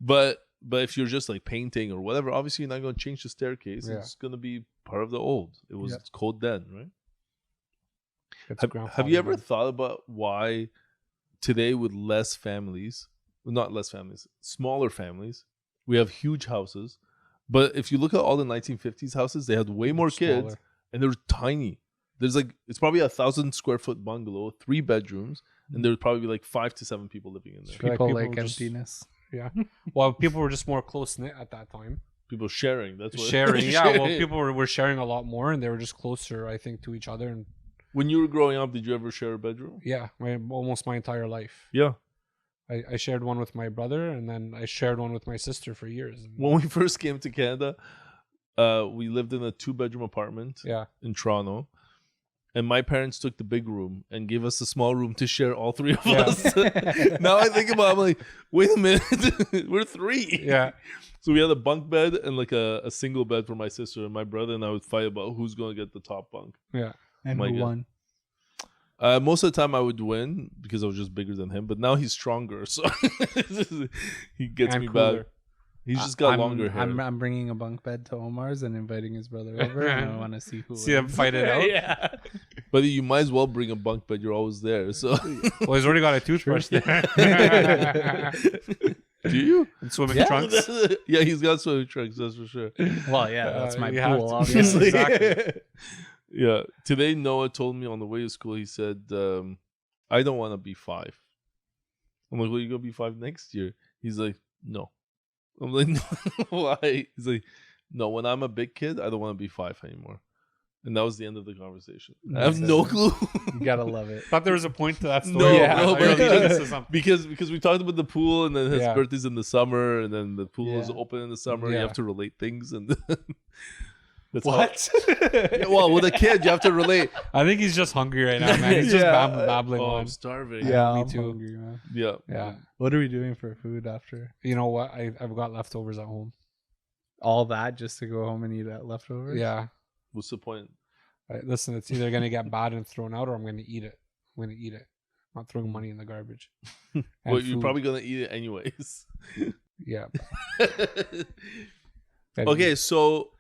But if you're just like painting or whatever, obviously you're not going to change the staircase. Yeah. It's going to be part of the old. It was code then, right? Have you ever thought about why today with smaller families, we have huge houses. But if you look at all the 1950s houses, they had way more kids and they were tiny. There's it's probably 1,000 square foot bungalow, 3 bedrooms, and there's probably like 5 to 7 people living in there. People like emptiness. Yeah. Well, people were just more close knit at that time. People sharing. That's what sharing. Yeah. Well, people were sharing a lot more, and they were just closer, I think, to each other. And when you were growing up, did you ever share a bedroom? Yeah, almost my entire life. Yeah. I shared one with my brother, and then I shared one with my sister for years. When we first came to Canada, we lived in a 2-bedroom apartment. In Toronto. And my parents took the big room and gave us a small room to share, all 3 of us. Now I think about it, I'm like, wait a minute, we're 3. Yeah. So we had a bunk bed and like a single bed for my sister, and my brother and I would fight about who's going to get the top bunk. Yeah. And who won? Most of the time I would win because I was just bigger than him, but now he's stronger, so he gets me back. He's just got longer hair. I'm bringing a bunk bed to Omar's and inviting his brother over, and I want to see who them fight it out. Yeah. But you might as well bring a bunk bed. You're always there. So well, he's already got a toothbrush there. Do you? And swimming Yeah. trunks. Yeah, he's got swimming trunks. That's for sure. Well, yeah, that's my you have pool, to. obviously. Exactly. Yeah. Today, Noah told me on the way to school. He said, "I don't want to be 5." I'm like, "Well, you gonna be 5 next year?" He's like, "No." I'm like, "No, why?" He's like, "No, when I'm a big kid, I don't want to be 5 anymore." And that was the end of the conversation. I have That's no it. clue. You gotta love it. Thought there was a point to that story. No, Yeah. no, I thought you were but leading into something. because we talked about the pool, and then his Yeah. birthday's in the summer, and then the pool is Yeah. open in the summer. Yeah. You have to relate things, and that's What? Yeah, well, with a kid, you have to relate. I think he's just hungry right now, man. He's just Yeah. babbling Oh, on. I'm starving. Yeah, me I'm too. hungry, man. Yeah. Yeah. What are we doing for food after You know what? I've got leftovers at home. all that? Just to go home and eat that leftovers? Yeah. What's the point? Listen, it's either gonna get bad and thrown out, or I'm gonna eat it. I'm gonna eat it. I'm not throwing money in the garbage. Well, And you're food. probably gonna eat it anyways. Yeah. Okay, so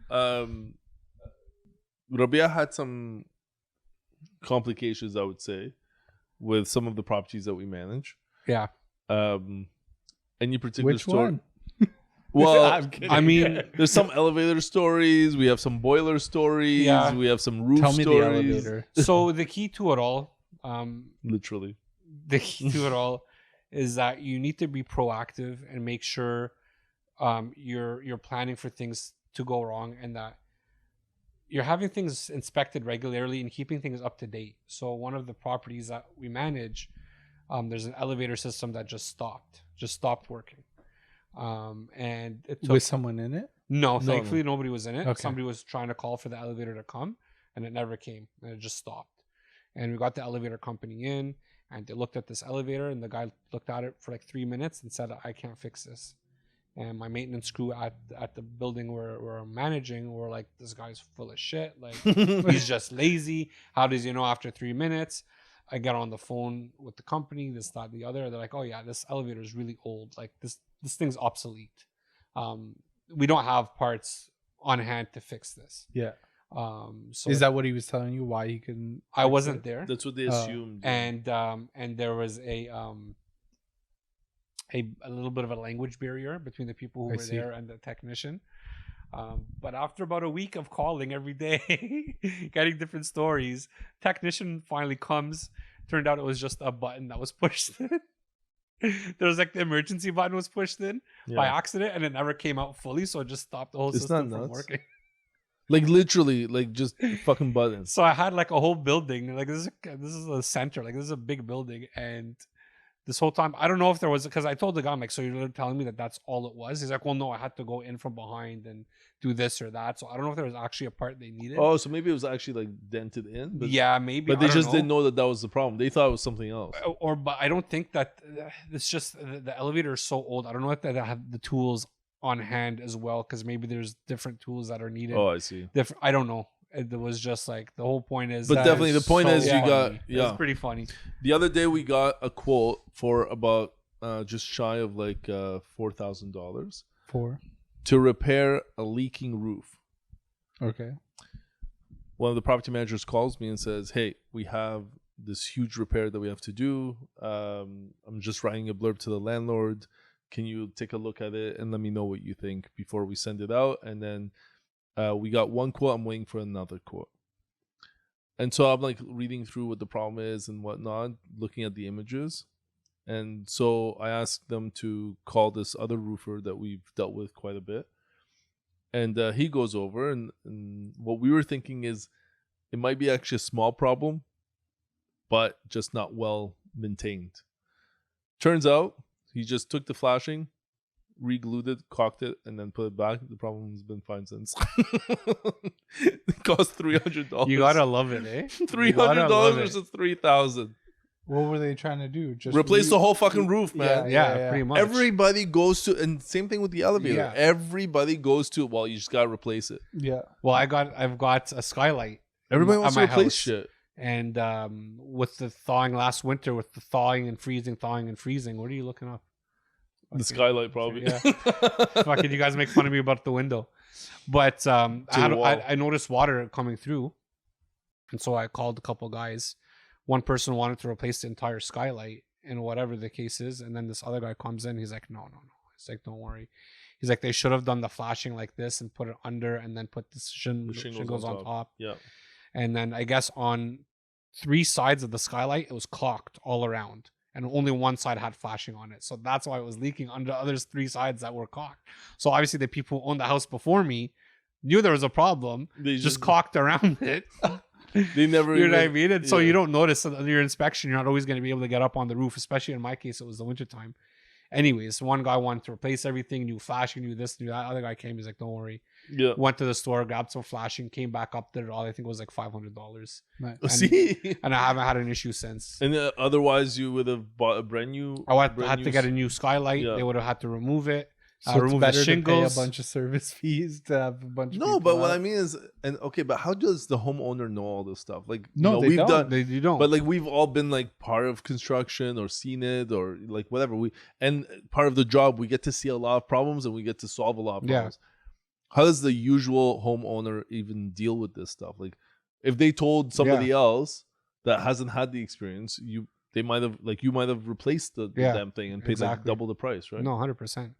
Rabieh had some complications, I would say, with some of the properties that we manage. Yeah. Any particular Which story? one? Well, I'm kidding. I mean, there's some elevator stories. We have some boiler stories. Yeah. We have some roof Tell me stories. the elevator. so the key to it all, Literally. the key to it all is that you need to be proactive and make sure you're planning for things to go wrong, and that you're having things inspected regularly and keeping things up to date. So one of the properties that we manage, there's an elevator system that just stopped working. And it took, With someone in it? no, No, thankfully nobody was in it. Okay. Somebody was trying to call for the elevator to come, and it never came, and it just stopped. And we got the elevator company in, and they looked at this elevator, and the guy looked at it for like 3 minutes and said, "I can't fix this." And my maintenance crew at the building where I'm managing were like, "This guy's full of shit. Like, he's just lazy. How does he know after 3 minutes?" I get on the phone with the company, this, that, the other. They're like, "Oh yeah, this elevator is really old. Like this thing's obsolete. We don't have parts on hand to fix this." Yeah. So Is that what he was telling you? Why he couldn't? I fix wasn't it? there, That's what they assumed. and there was a little bit of a language barrier between the people who I were see. there and the technician. But after about a week of calling every day, getting different stories, technician finally comes. Turned out it was just a button that was pushed in. There was like the emergency button was pushed in by accident, and it never came out fully, so it just stopped the whole It's system not from nuts. working. Like literally, like just fucking buttons. So I had like a whole building. Like this is a center. Like this is a big building, and this whole time I don't know if there was, because I told the guy, I'm like, "So you're telling me that that's all it was?" He's like, "Well, no, I had to go in from behind and do this or that." So I don't know if there was actually a part they needed. Oh, so maybe it was actually like dented in. But, yeah, maybe. But they I don't just know. didn't know that was the problem. They thought it was something else. But I don't think that it's just the elevator is so old. I don't know if they have the tools on hand as well, because maybe there's different tools that are needed. Oh, I see. Different. I don't know. It was just like the whole point is. But that definitely the point is funny. you got It's pretty funny. The other day we got a quote for about just shy of like $4,000 For? to repair a leaking roof. Okay. One of the property managers calls me and says, "Hey, we have this huge repair that we have to do. I'm just writing a blurb to the landlord. Can you take a look at it and let me know what you think before we send it out?" And then we got one quote. I'm waiting for another quote. And so I'm like reading through what the problem is and whatnot, looking at the images. And so I asked them to call this other roofer that we've dealt with quite a bit. And he goes over, and what we were thinking is it might be actually a small problem, but just not well maintained. Turns out he just took the flashing, re-glued it, caulked it, and then put it back. The problem's been fine since. It cost $300. You gotta love it, eh? $300 versus $3,000. What were they trying to do? Just Replace the whole fucking roof, man. Yeah, pretty much. Everybody goes to, and same thing with the elevator. Yeah. Everybody goes to, well, you just gotta replace it. Yeah. Well, I've got a skylight. Everybody at wants to my replace house. shit. And with the thawing last winter, with the thawing and freezing, what are you looking up? The skylight, probably. Yeah. Fucking, you guys make fun of me about the window, but I noticed water coming through, and so I called a couple guys. One person wanted to replace the entire skylight and whatever the case is, and then this other guy comes in. He's like, "No, He's like, don't worry. He's like, they should have done the flashing like this and put it under and then put the shingles on top. Yeah. And then I guess on 3 sides of the skylight, it was caulked all around. And only one side had flashing on it. So that's why it was leaking under others 3 sides that were caulked. So obviously the people who owned the house before me knew there was a problem. They just caulked around it. They never, you know what I mean? And so you don't notice under your inspection, you're not always going to be able to get up on the roof, especially in my case, it was the wintertime. Anyways, one guy wanted to replace everything, new flashing, new this, new that. Other guy came, he's like, don't worry. Yeah. Went to the store, grabbed some flashing, came back up there. All I think it was like $500. Nice. And I haven't had an issue since. And otherwise, you would have bought a brand new. I had to get a new skylight. Yeah. They would have had to remove it. So remove it's better the shingles. to pay a bunch of service fees to have a bunch of No, people but what out. I mean is, and okay, but how does the homeowner know all this stuff? Like, No, they we've don't. done, You don't. but like we've all been like part of construction or seen it or like whatever. And part of the job, we get to see a lot of problems and we get to solve a lot of problems. How does the usual homeowner even deal with this stuff? Like, if they told somebody else that hasn't had the experience, you might have replaced the damn thing and paid like double the price, right? No, 100%.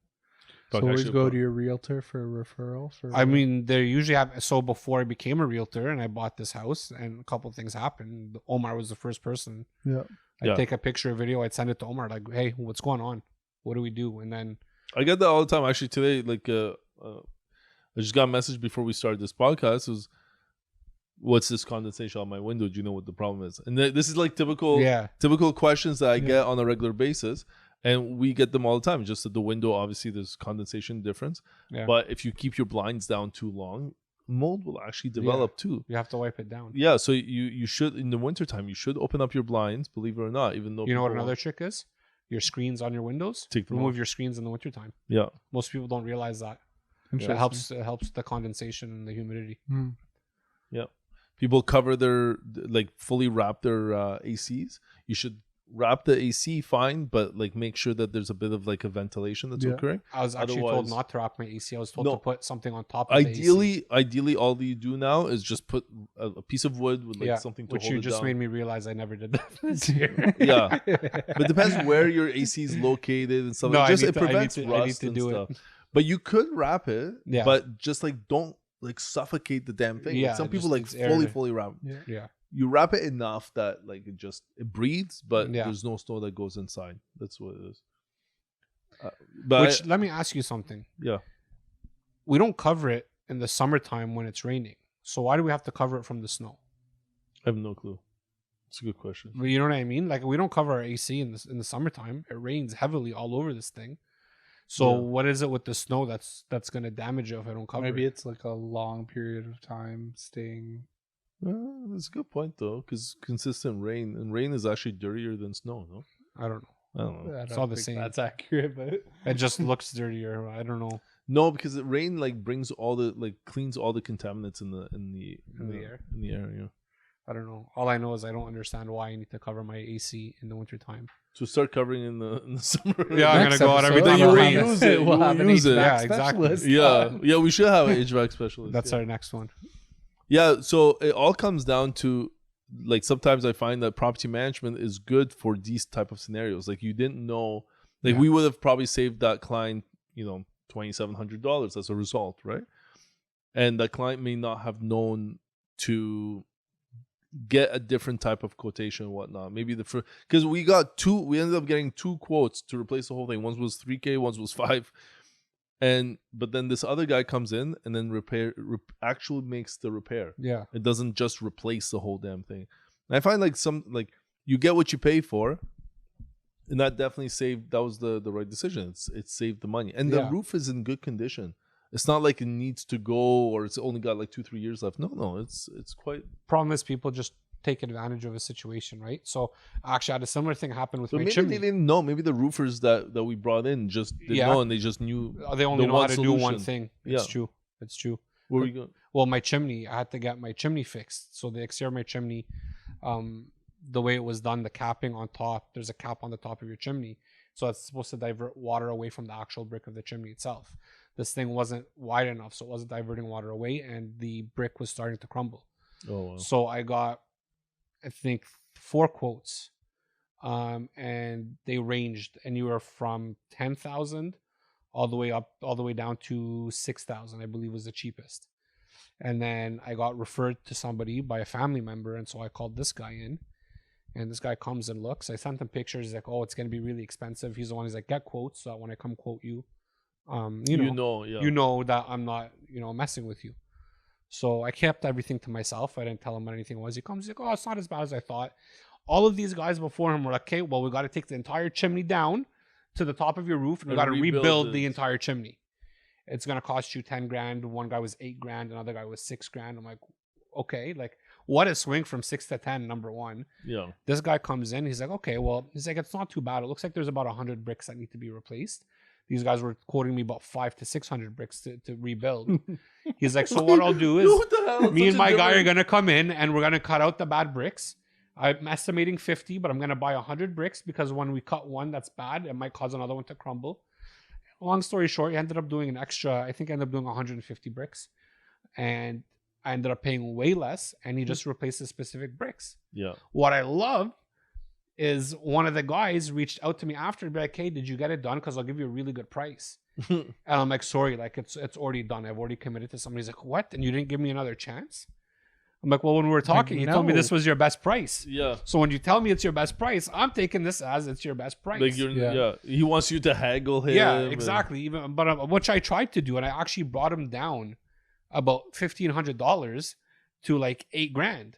So always go to your realtor for a referral. I mean, they usually have. So before I became a realtor and I bought this house, and a couple of things happened. Omar was the first person. Yeah. I'd take a picture, a video. I'd send it to Omar. Like, hey, what's going on? What do we do? And then I get that all the time. Actually, today, like, I just got a message before we started this podcast. It was, what's this condensation on my window? Do you know what the problem is? And this is like typical questions that I get on a regular basis. And we get them all the time. Just at the window, obviously, there's condensation difference. Yeah. But if you keep your blinds down too long, mold will actually develop too. You have to wipe it down. Yeah, so you should, in the wintertime, you should open up your blinds, believe it or not, even though... You know what another trick is? Your screens on your windows. Remove your screens in the wintertime. Yeah. Most people don't realize that. It helps the condensation and the humidity. Mm. Yeah. People cover fully wrap their ACs. You should wrap the AC fine, but like make sure that there's a bit of like a ventilation that's occurring. I was actually told not to wrap my AC. I was told to put something on top of the AC. Ideally, all you do now is just put a piece of wood with like something to hold it down. Which you just made me realize I never did that this year. Yeah, but it depends where your AC is located and stuff. No, it prevents rust and stuff. But you could wrap it, but just like don't like suffocate the damn thing. Yeah, like, some people like fully wrap. Yeah. You wrap it enough that like it breathes, but there's no snow that goes inside. That's what it is. Let me ask you something. Yeah. We don't cover it in the summertime when it's raining. So why do we have to cover it from the snow? I have no clue. It's a good question. You know what I mean? Like we don't cover our AC in the summertime. It rains heavily all over this thing. So what is it with the snow that's going to damage it if I don't cover it? Maybe it's like a long period of time staying... Well, that's a good point though, because consistent rain and rain is actually dirtier than snow. No, I don't know. It's all the same. That's accurate, but it just looks dirtier. I don't know. No, because the rain like brings all the cleans all the contaminants in the air. In the air, yeah. I don't know. All I know is I don't understand why I need to cover my AC in the wintertime. So start covering in the summer. Yeah, I'm gonna go out every time. You reuse it. We'll have an HVAC Yeah, exactly. specialist. Yeah, we should have an HVAC specialist. That's our next one. Yeah, so it all comes down to like sometimes I find that property management is good for these type of scenarios. Like you didn't know, like we would have probably saved that client, $2,700 as a result, right? And that client may not have known to get a different type of quotation and whatnot. Maybe because we ended up getting 2 quotes to replace the whole thing. One was $3,000, one was $5,000. But then this other guy comes in and then actually makes the repair. Yeah. It doesn't just replace the whole damn thing. And I find like you get what you pay for. And that definitely that was the right decision. It saved the money. And the roof is in good condition. It's not like it needs to go or it's only got like 2-3 years left. No, it's quite. Problem is people just take advantage of a situation, right? So actually I had a similar thing happen with my chimney. Maybe they didn't know. Maybe the roofers that we brought in just didn't know and they just knew. They only know how to do one thing. It's true. Where were you going? Well, my chimney, I had to get my chimney fixed. So the exterior of my chimney, the way it was done, the capping on top, there's a cap on the top of your chimney. So it's supposed to divert water away from the actual brick of the chimney itself. This thing wasn't wide enough, so it wasn't diverting water away, and the brick was starting to crumble. Oh, wow. So I got, I think, 4 quotes, and they ranged anywhere from $10,000 all the way down to 6,000, I believe was the cheapest. And then I got referred to somebody by a family member, and so I called this guy in, and this guy comes and looks. I sent him pictures. He's like, "Oh, it's gonna be really expensive." He's the one. He's like, "Get quotes so that when I come quote you, you know that I'm not messing with you." So I kept everything to myself. I didn't tell him what anything was. He comes, he's like, "Oh, it's not as bad as I thought." All of these guys before him were like, "Okay, well, we got to take the entire chimney down to the top of your roof, and we got to rebuild the entire chimney. It's gonna cost you 10 grand. One guy was 8 grand, another guy was 6 grand. I'm like, okay, like what a swing from 6 to 10. Number one. Yeah. This guy comes in. He's like, okay, well, he's like, it's not too bad. It looks like there's about 100 bricks that need to be replaced. These guys were quoting me about 500 to 600 bricks to rebuild. He's like, so what I'll do is me and my guy are gonna come in and we're gonna cut out the bad bricks. I'm estimating 50, but I'm gonna buy 100 bricks because when we cut one that's bad, it might cause another one to crumble. Long story short, he ended up doing an extra, I think I ended up doing 150 bricks. And I ended up paying way less, and he just replaced the specific bricks. Yeah. What I love is one of the guys reached out to me after and be like, "Hey, did you get it done? Because I'll give you a really good price." And I'm like, "Sorry, like it's already done. I've already committed to somebody." He's like, "What? And you didn't give me another chance?" I'm like, "Well, when we were talking, you told me this was your best price. Yeah. So when you tell me it's your best price, I'm taking this as it's your best price." Like he wants you to haggle him. Yeah, exactly. But which I tried to do, and I actually brought him down about $1,500 to like 8 grand.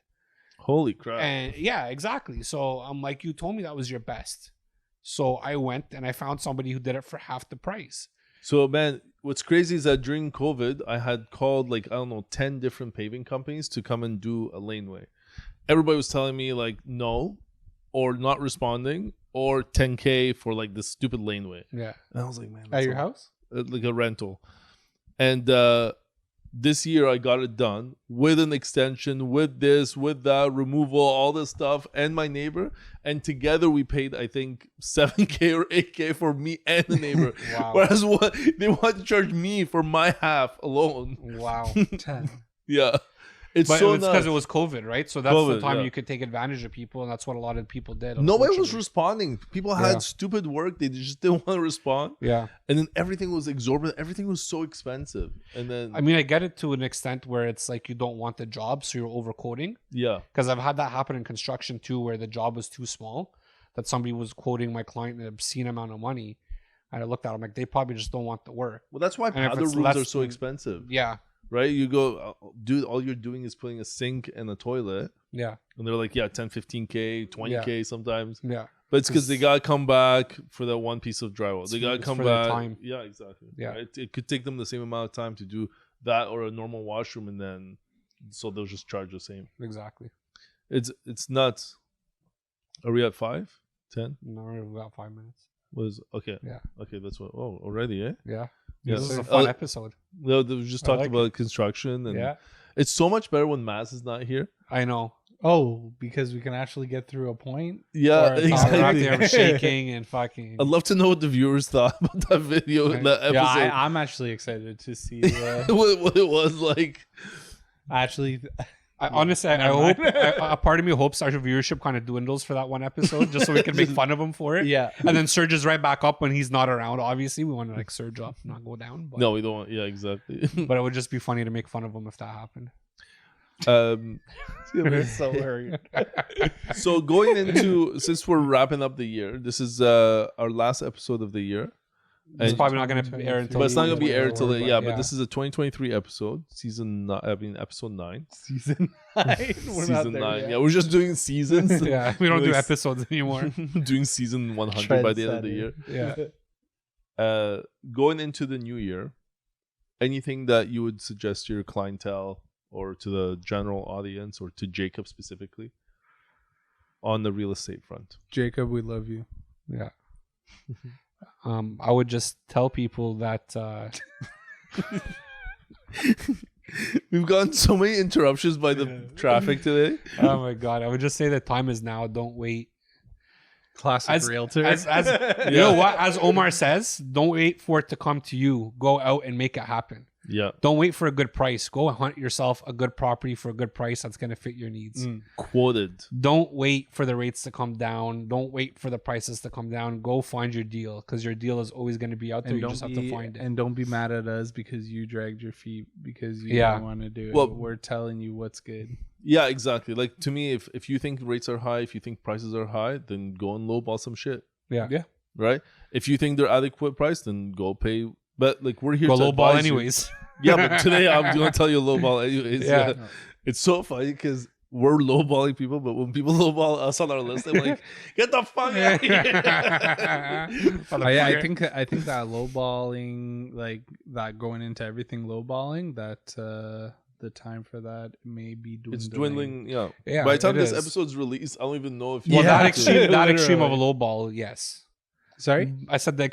Holy crap. And yeah, exactly. So I'm like, you told me that was your best. So I went and I found somebody who did it for half the price. So man, what's crazy is that during COVID, I had called 10 different paving companies to come and do a laneway. Everybody was telling me no, or not responding, or 10K for this stupid laneway. Yeah. And I was like, man, at your house? Like a rental. And this year I got it done with an extension, with this, with that, removal, all this stuff, and my neighbor. And together we paid, I think, 7K or 8K for me and the neighbor. Wow. Whereas they want to charge me for my half alone. Wow. 10. Yeah. It's because it was COVID, right? So that's the time yeah. you could take advantage of people, and that's what a lot of people did. Nobody was responding. People had stupid work. They just didn't want to respond. Yeah. And then everything was exorbitant. Everything was so expensive. And then I mean, I get it to an extent where it's like you don't want the job, so you're overquoting. Yeah. Because I've had that happen in construction too, where the job was too small, that somebody was quoting my client an obscene amount of money. And I looked at them like, they probably just don't want the work. Well, that's why powder rooms are so expensive. Yeah. Right? You go, dude, all you're doing is putting a sink and a toilet. Yeah. And they're like, 10, 15K, 20K sometimes. Yeah. But it's because they got to come back for that one piece of drywall. They got to come back. Time. Yeah, exactly. Yeah. Right? It could take them the same amount of time to do that or a normal washroom, and then so they'll just charge the same. Exactly. It's nuts. Are we at 5? 10? No, we're about 5 minutes. Okay. Yeah. Okay, that's what. Oh, already, eh? Yeah. Yeah. This is a fun episode. No, we just talked about construction, and it's so much better when Maz is not here. I know. Oh, because we can actually get through a point. Yeah, exactly. Out there shaking and fucking. I'd love to know what the viewers thought about that video, that episode. Yeah, I'm actually excited to see what it was like. Actually, honestly, I hope a part of me hopes our viewership kind of dwindles for that one episode, just so we can make fun of him for it. Yeah, and then surges right back up when he's not around. Obviously, we want to surge up, not go down. But, no, we don't want. Yeah, exactly. But it would just be funny to make fun of him if that happened. It's so worried. So going into, since we're wrapping up the year, this is our last episode of the year. It's probably not going to air until. But it's not going to be aired until but this is a 2023 episode, episode 9. Season 9. Season 9. Yet. Yeah, we're just doing seasons. Yeah, we don't do episodes anymore. Doing season 100 by the end of the year. Yeah. Going into the new year, anything that you would suggest to your clientele or to the general audience or to Jacob specifically on the real estate front? Jacob, we love you. Yeah. I would just tell people that we've gotten so many interruptions by the traffic today. Oh my god! I would just say that time is now. Don't wait. Classic realtor. You know what? As Omar says, don't wait for it to come to you. Go out and make it happen. Yeah. Don't wait for a good price. Go hunt yourself a good property for a good price that's going to fit your needs. Quoted. Don't wait for the rates to come down. Don't wait for the prices to come down. Go find your deal, because your deal is always going to be out there. And you just have to find it. And don't be mad at us because you dragged your feet because you don't want to do it. Well, we're telling you what's good. Yeah, exactly. Like, to me, if you think rates are high, if you think prices are high, then go and lowball some shit. Yeah. Right? If you think they're adequate price, then go pay. But like, we're here Go to lowball advise you. anyways. Yeah, but today I'm going to tell you lowball anyways. Yeah. It's so funny because we're lowballing people, but when people lowball us on our list, I'm like, get the fuck out of here. I think that lowballing, like that going into everything lowballing, that the time for that may be dwindling. It's dwindling. Yeah. Yeah, By the time it this is. episode's released, I don't even know if Well, Yeah. that extreme of a lowball, yes. Sorry? I said the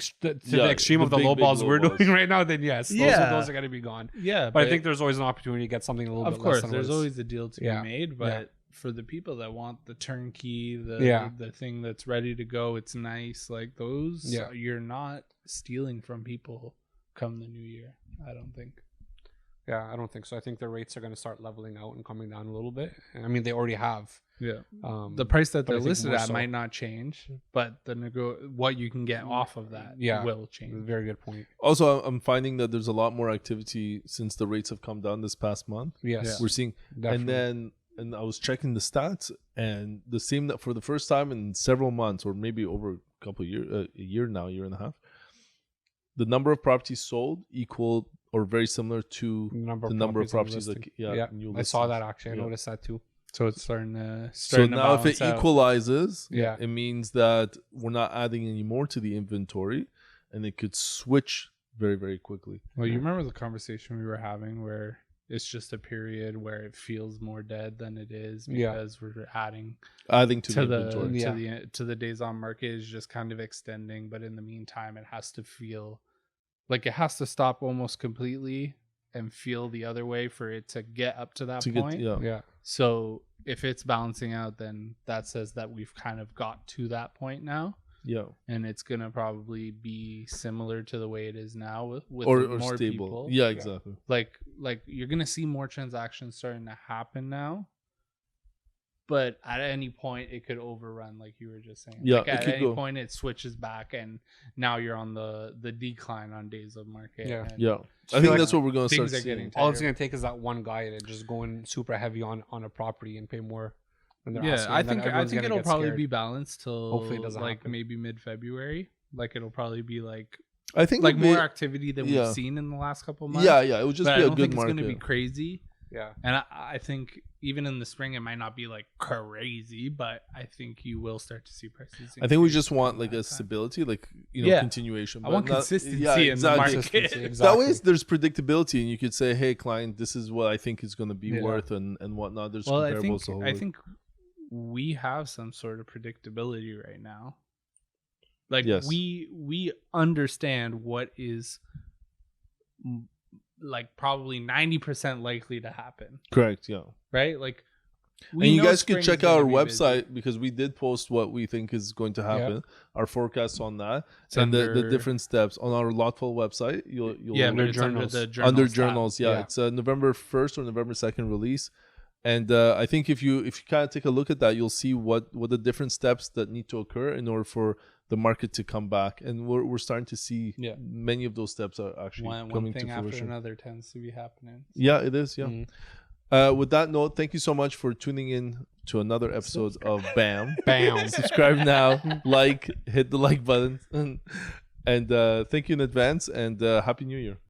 Yeah, extreme the of the big, low big balls low we're balls. doing right now, then yes, those are going to be gone. Yeah. But I think there's always an opportunity to get something a little bit of course, less than there's what always a deal to Yeah. be made, but Yeah. for the people that want the turnkey, Yeah. the thing that's ready to go, it's nice. Like those, Yeah. you're not stealing from people come the new year. I don't think. Yeah, I don't think so. I think the rates are going to start leveling out and coming down a little bit. I mean, they already have. Yeah. Um, The price that but I they're think listed more at so. might not change, but what you can get off of that will change. Very good point. Also, I'm finding that there's a lot more activity since the rates have come down this past month. Yes, We're seeing, definitely. and I was checking the stats, and the same that for the first time in several months, or maybe over a couple of years, a year now, year and a half, the number of properties sold equaled or very similar to the number of properties listing. that new I saw listings. that actually. I Yeah. noticed that too. So it's starting to So now if it balance out. equalizes, Yeah. it means that we're not adding any more to the inventory, and it could switch very, very quickly. Well, you remember the conversation we were having where it's just a period where it feels more dead than it is because we're adding Adding to to the the inventory. to the days on market is just kind of extending, but in the meantime it has to feel like it has to stop almost completely and feel the other way for it to get up to that point. Yeah. So if it's balancing out, then that says that we've kind of got to that point now. Yeah. And it's gonna probably be similar to the way it is now with Or more stable. people. Yeah, exactly. Like you're gonna see more transactions starting to happen now. But at any point it could overrun, like you were just saying. Yeah, like it at could any go. point it switches back and now you're on the decline on days of market. Yeah. and Yeah. I think like that's what we're going to start things are seeing. getting All it's tighter. going to take is that one guy to just go in super heavy on a property and pay more than they're Yeah, asking. I and then think everyone's gonna it'll get probably scared. be balanced till Hopefully it doesn't like happen. maybe mid-February. Like it'll probably be like I think like it'll more be- activity than yeah. we've seen in the last couple months. Yeah, it would just but be I a don't good think it's market. going to be crazy. Yeah. And I think even in the spring, it might not be like crazy, but I think you will start to see prices. I think we increase just want during like that a time. stability, like Yeah. continuation. I want but not- consistency yeah, in the exactly. market. Consistency, That exactly. way, there's predictability, and you could say, "Hey, client, this is what I think is going to be Yeah. worth," and whatnot. There's Well, comparables. to hold I it. think we have some sort of predictability right now. Like Yes. we understand what is like probably 90% likely to happen, correct. Yeah. right? Like And you know guys could spring's check gonna out our be busy. website because we did post what we think is going to happen, our forecasts on that, It's and the under- different steps on our Lotful website. You'll Yeah, under but it's under journals. the journals under tab. journals. Yeah, Yeah. it's November 1st or November 2nd release, and I think if you kind of take a look at that, you'll see what the different steps that need to occur in order for the market to come back, and we're starting to see Yeah. many of those steps are actually One coming thing to after fruition. another tends to be happening. Yeah, it is. Yeah. Mhm. With that note, thank you so much for tuning in to another episode of BAM. Bam. Subscribe now, hit the like button, and thank you in advance, and Happy New Year.